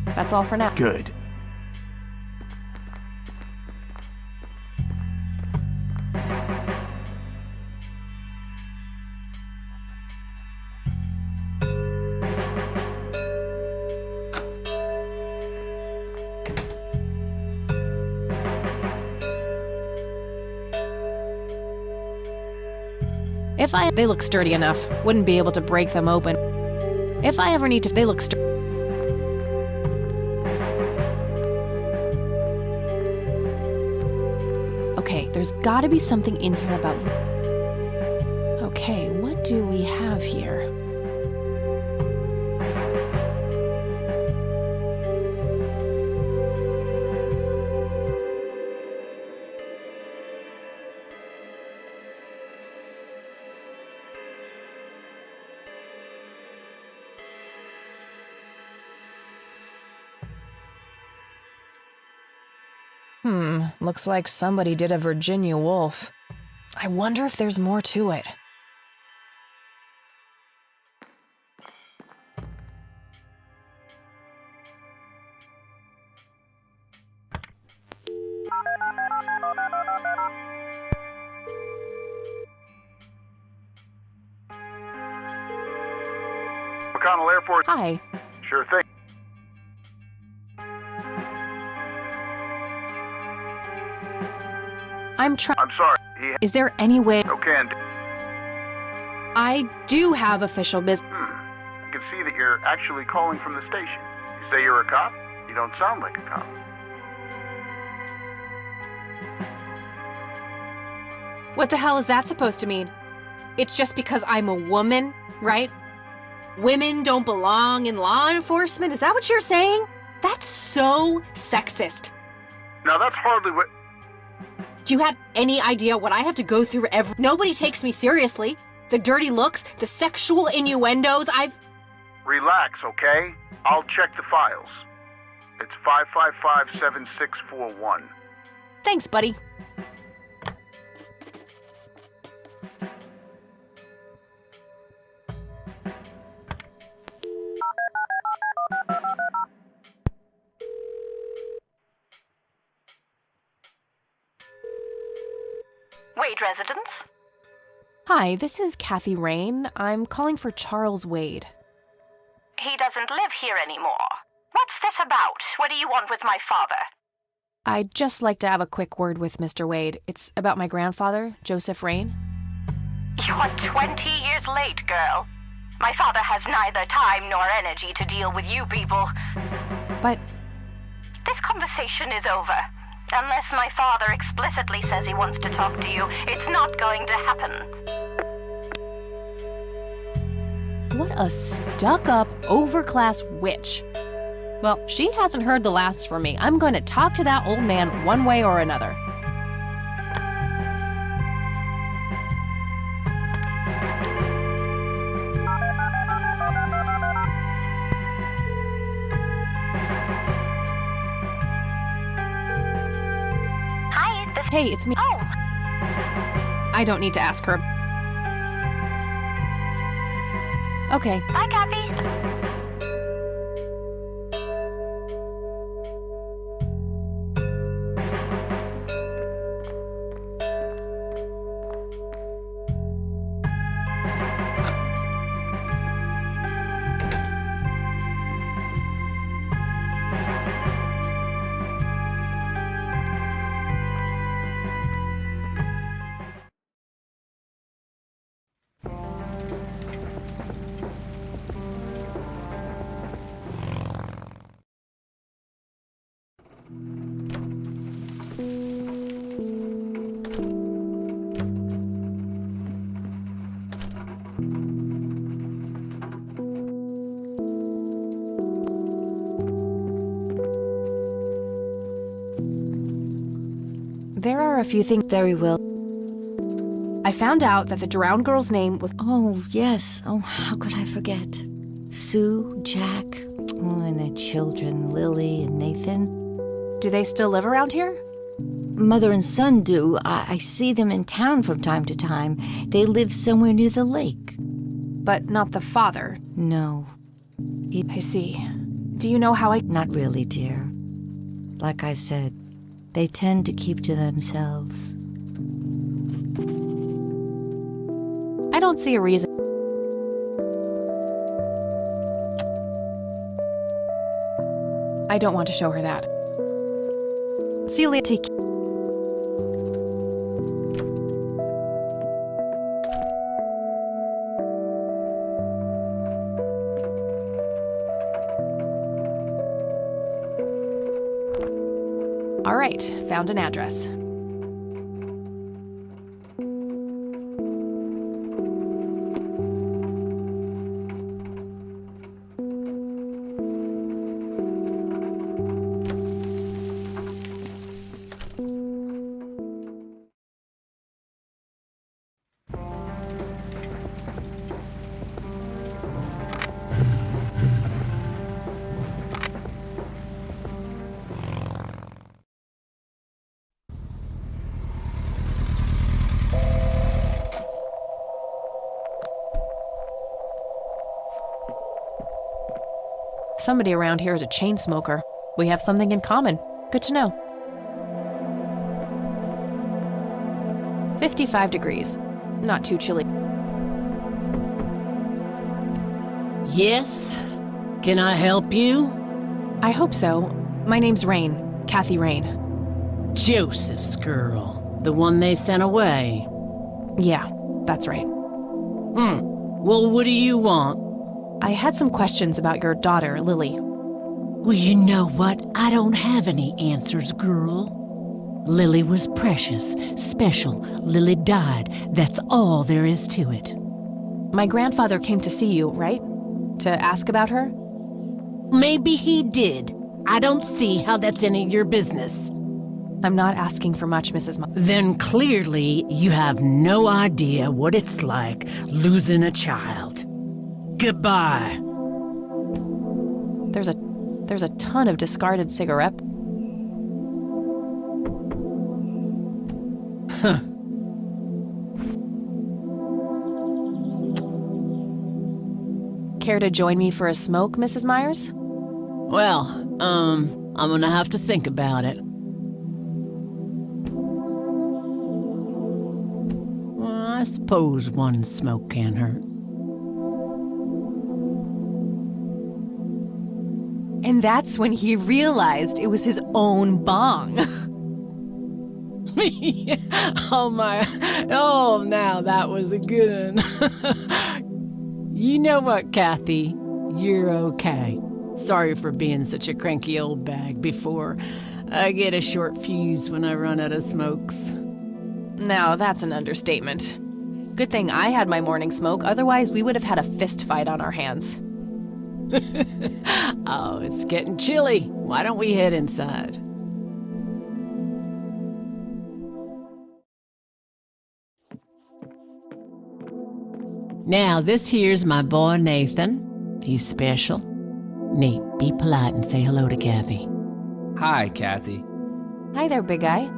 That's all for now. Good. They look sturdy enough. Wouldn't be able to break them open. If I ever need to, they look sturdy. Okay, there's gotta be something in here about... Okay, what do we have here? Looks like somebody did a Virginia Woolf. I wonder if there's more to it. McConnell Airport. Hi. Sure thing. I'm sorry. Is there any way... Okay. I do have official business. I can see that you're actually calling from the station. You say you're a cop? You don't sound like a cop. What the hell is that supposed to mean? It's just because I'm a woman, right? Women don't belong in law enforcement? Is that what you're saying? That's so sexist. Now that's hardly what... Do you have any idea what I have to go through Nobody takes me seriously. The dirty looks, the sexual innuendos, Relax, okay? I'll check the files. It's 555-7641. Thanks, buddy. Wade residence? Hi, this is Kэti Рэйн. I'm calling for Charles Wade. He doesn't live here anymore. What's this about? What do you want with my father? I'd just like to have a quick word with Mr. Wade. It's about my grandfather, Joseph Рэйn. You're 20 years late, girl. My father has neither time nor energy to deal with you people. But... This conversation is over. Unless my father explicitly says he wants to talk to you, it's not going to happen. What a stuck-up, overclass witch. Well, she hasn't heard the last from me. I'm going to talk to that old man one way or another. Hey, it's me. Oh. I don't need to ask her. Okay. Bye, Kathy. There are a few things. Very well. I found out that the drowned girl's name was... Oh, yes. Oh, how could I forget? Sue, Jack, and their children, Lily and Nathan. Do they still live around here? Mother and son do. I see them in town from time to time. They live somewhere near the lake. But not the father? No. I see. Do you know how I... Not really, dear. Like I said, they tend to keep to themselves. I don't see a reason. I don't want to show her that. Celia, take... All right, found an address. Somebody around here is a chain smoker. We have something in common. Good to know. 55 degrees. Not too chilly. Yes? Can I help you? I hope so. My name's Рэйн. Kэти Рэйn. Joseph's girl. The one they sent away. Yeah, that's right. Well, what do you want? I had some questions about your daughter, Lily. Well, you know what? I don't have any answers, girl. Lily was precious, special. Lily died. That's all there is to it. My grandfather came to see you, right? To ask about her? Maybe he did. I don't see how that's any of your business. I'm not asking for much, Mrs. Then clearly you have no idea what it's like losing a child. Goodbye. There's a ton of discarded cigarette. Huh. Care to join me for a smoke, Mrs. Myers? Well, I'm gonna have to think about it. Well, I suppose one smoke can't hurt. And that's when he realized it was his own bong. Oh my, oh now that was a good one. You know what, Kathy? You're okay. Sorry for being such a cranky old bag before. I get a short fuse when I run out of smokes. Now that's an understatement. Good thing I had my morning smoke, otherwise we would have had a fist fight on our hands. Oh, it's getting chilly. Why don't we head inside? Now, this here's my boy Nathan. He's special. Nate, be polite and say hello to Kathy. Hi, Kathy. Hi there, big guy.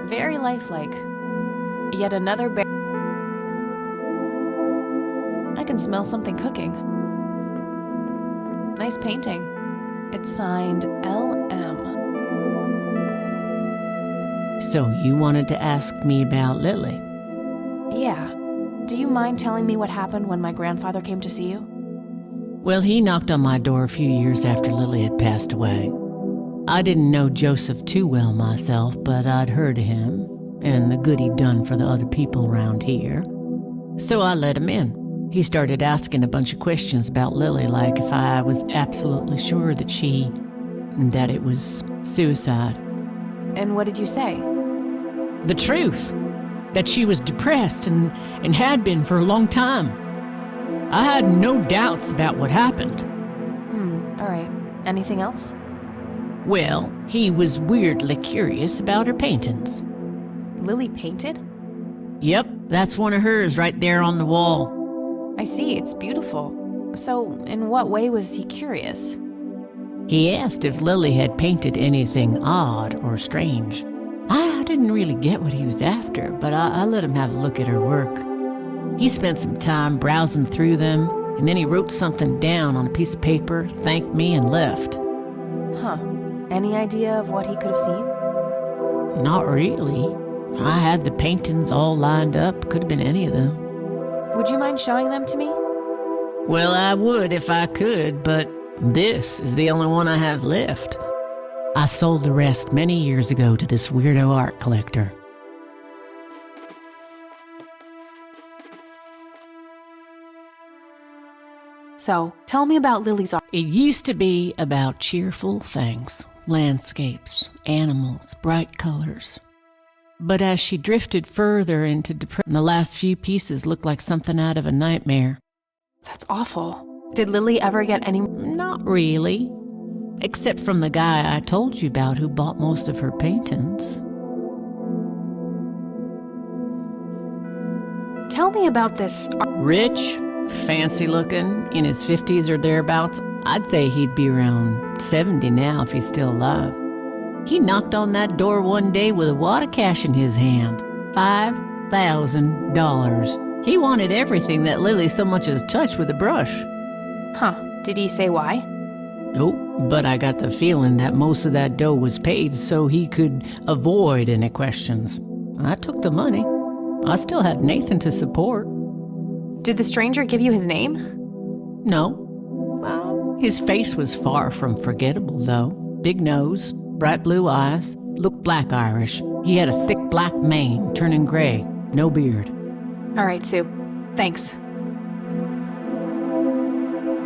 Very lifelike. Yet another bear. I can smell something cooking. Nice painting. It's signed LM. So you wanted to ask me about Lily? Yeah. Do you mind telling me what happened when my grandfather came to see you? Well, he knocked on my door a few years after Lily had passed away. I didn't know Joseph too well myself, but I'd heard of him and the good he'd done for the other people around here. So I let him in. He started asking a bunch of questions about Lily, like if I was absolutely sure that it was suicide. And what did you say? The truth. That she was depressed and had been for a long time. I had no doubts about what happened. All right. Anything else? Well, he was weirdly curious about her paintings. Lily painted? Yep, that's one of hers right there on the wall. I see, it's beautiful. So, in what way was he curious? He asked if Lily had painted anything odd or strange. I didn't really get what he was after, but I let him have a look at her work. He spent some time browsing through them, and then he wrote something down on a piece of paper, thanked me, and left. Huh. Any idea of what he could have seen? Not really. I had the paintings all lined up. Could have been any of them. Would you mind showing them to me? Well, I would if I could, but this is the only one I have left. I sold the rest many years ago to this weirdo art collector. So, tell me about Lily's art. It used to be about cheerful things, landscapes, animals, bright colors. But as she drifted further into depression, the last few pieces looked like something out of a nightmare. That's awful. Did Lily ever get any? Not really. Except from the guy I told you about who bought most of her paintings. Tell me about this. Rich, fancy looking, in his 50s or thereabouts. I'd say he'd be around 70 now if he's still alive. He knocked on that door one day with a wad of cash in his hand. $5,000. He wanted everything that Lily so much as touched with a brush. Huh. Did he say why? Nope, but I got the feeling that most of that dough was paid so he could avoid any questions. I took the money. I still had Nathan to support. Did the stranger give you his name? No. Well, his face was far from forgettable, though. Big nose, bright blue eyes, looked black Irish. He had a thick black mane, turning gray, no beard. All right, Sue. Thanks.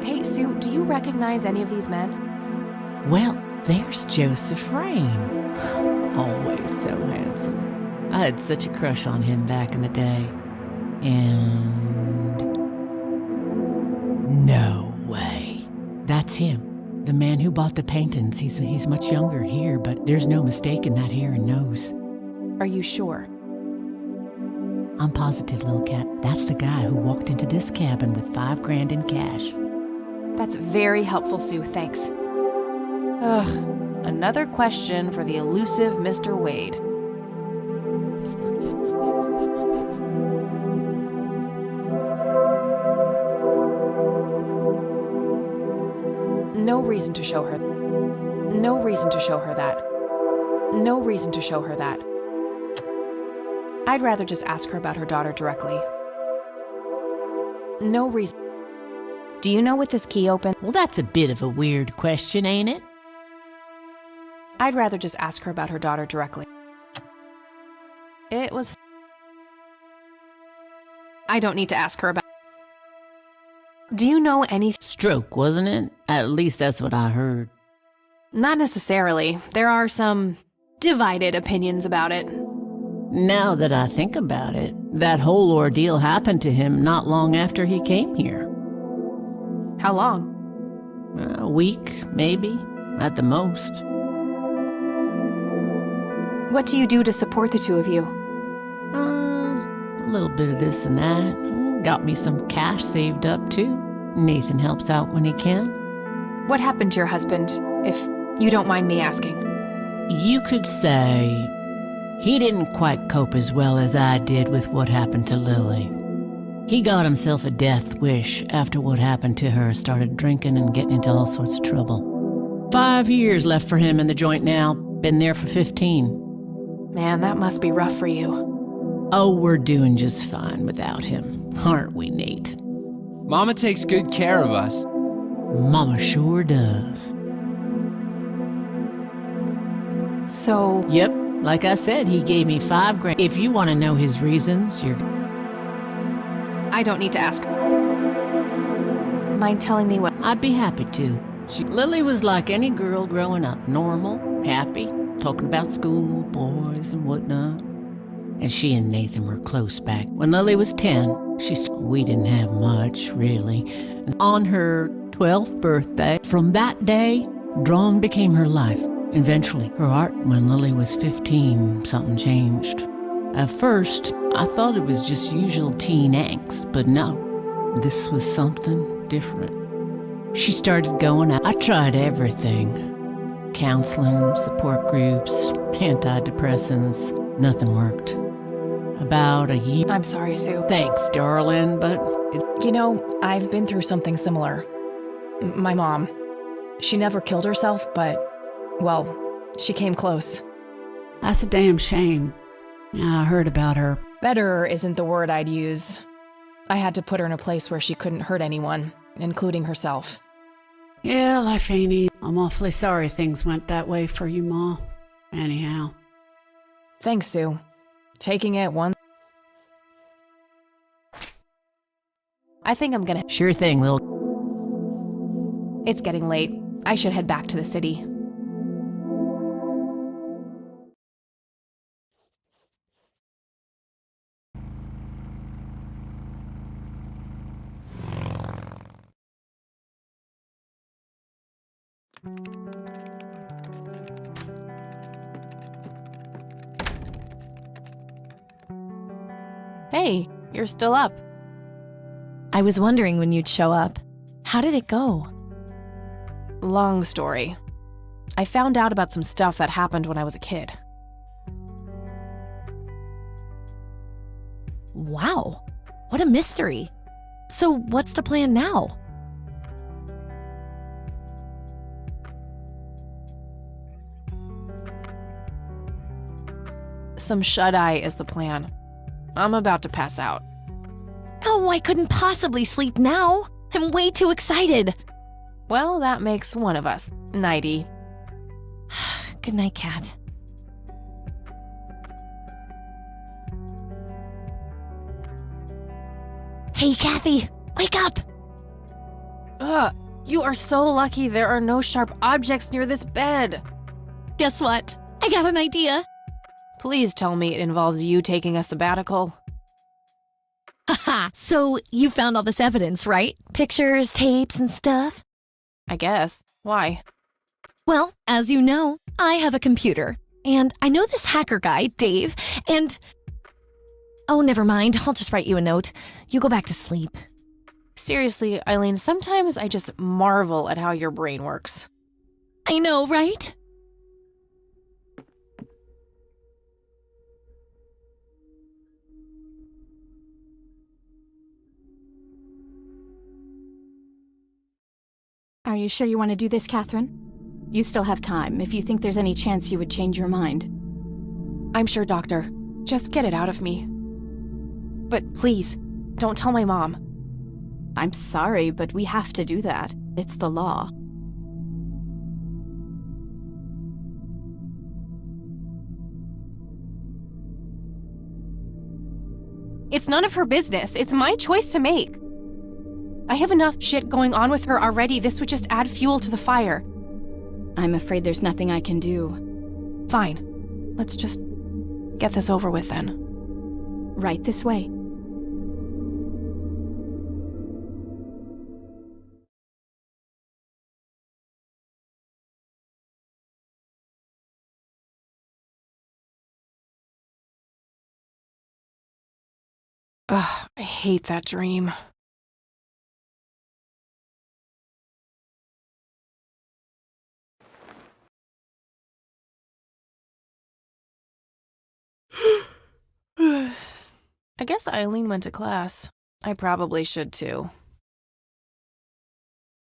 Hey, Sue, do you recognize any of these men? Well, there's Joseph Rain. Always so handsome. I had such a crush on him back in the day. And... no way. That's him. The man who bought the paintings. He's much younger here, but there's no mistaking that hair and nose. Are you sure? I'm positive, little cat. That's the guy who walked into this cabin with $5,000 in cash. That's very helpful, Sue. Thanks. Ugh. Another question for the elusive Mr. Wade. No reason to show her. No reason to show her that. No reason to show her that. I'd rather just ask her about her daughter directly. No reason. Do you know what this key opened? Well, that's a bit of a weird question, ain't it? I'd rather just ask her about her daughter directly. It was... I don't need to ask her about... Do you know any... Stroke, wasn't it? At least that's what I heard. Not necessarily. There are some divided opinions about it. Now that I think about it, that whole ordeal happened to him not long after he came here. How long? A week, maybe, at the most. What do you do to support the two of you? A little bit of this and that. Got me some cash saved up, too. Nathan helps out when he can. What happened to your husband, if you don't mind me asking? You could say he didn't quite cope as well as I did with what happened to Lily. He got himself a death wish after what happened to her, started drinking and getting into all sorts of trouble. 5 years left for him in the joint now. Been there for 15. Man, that must be rough for you. Oh, we're doing just fine without him, aren't we, Nate? Mama takes good care of us. Mama sure does. So... Yep, like I said, he gave me $5,000. If you want to know his reasons, you're... I don't need to ask. Mind telling me what? I'd be happy to. Lily was like any girl growing up, normal, happy, talking about school, boys, and whatnot. And she and Nathan were close back. When Lily was 10, we didn't have much, really. On her 12th birthday, from that day, drawing became her life. Eventually, her art, when Lily was 15, something changed. At first, I thought it was just usual teen angst, but no, this was something different. She started going out. I tried everything. Counseling, support groups, antidepressants. Nothing worked. About a year... I'm sorry, Sue. Thanks, darling, but... You know, I've been through something similar. My mom. She never killed herself, but, well, she came close. That's a damn shame. I heard about her. Better isn't the word I'd use. I had to put her in a place where she couldn't hurt anyone, including herself. Yeah, life ain't easy. I'm awfully sorry things went that way for you, Ma. Anyhow. Thanks, Sue. Taking it one... I think I'm gonna... Sure thing, Lil. It's getting late. I should head back to the city. Hey, you're still up. I was wondering when you'd show up. How did it go? Long story. I found out about some stuff that happened when I was a kid. Wow, what a mystery. So what's the plan now? Some shut-eye is the plan. I'm about to pass out. Oh, I couldn't possibly sleep now. I'm way too excited. Well, that makes one of us. Nighty. Good night, Kat. Hey, Kathy, wake up! Ugh, you are so lucky there are no sharp objects near this bed. Guess what? I got an idea. Please tell me it involves you taking a sabbatical. Haha, so you found all this evidence, right? Pictures, tapes, and stuff? I guess. Why? Well, as you know, I have a computer. And I know this hacker guy, Dave, and... Oh, never mind. I'll just write you a note. You go back to sleep. Seriously, Eileen, sometimes I just marvel at how your brain works. I know, right? Are you sure you want to do this, Catherine? You still have time, if you think there's any chance you would change your mind. I'm sure, Doctor. Just get it out of me. But please, don't tell my mom. I'm sorry, but we have to do that. It's the law. It's none of her business. It's my choice to make. I have enough shit going on with her already. This would just add fuel to the fire. I'm afraid there's nothing I can do. Fine. Let's just get this over with then. Right this way. Ugh, I hate that dream. I guess Eileen went to class. I probably should too.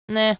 Nah,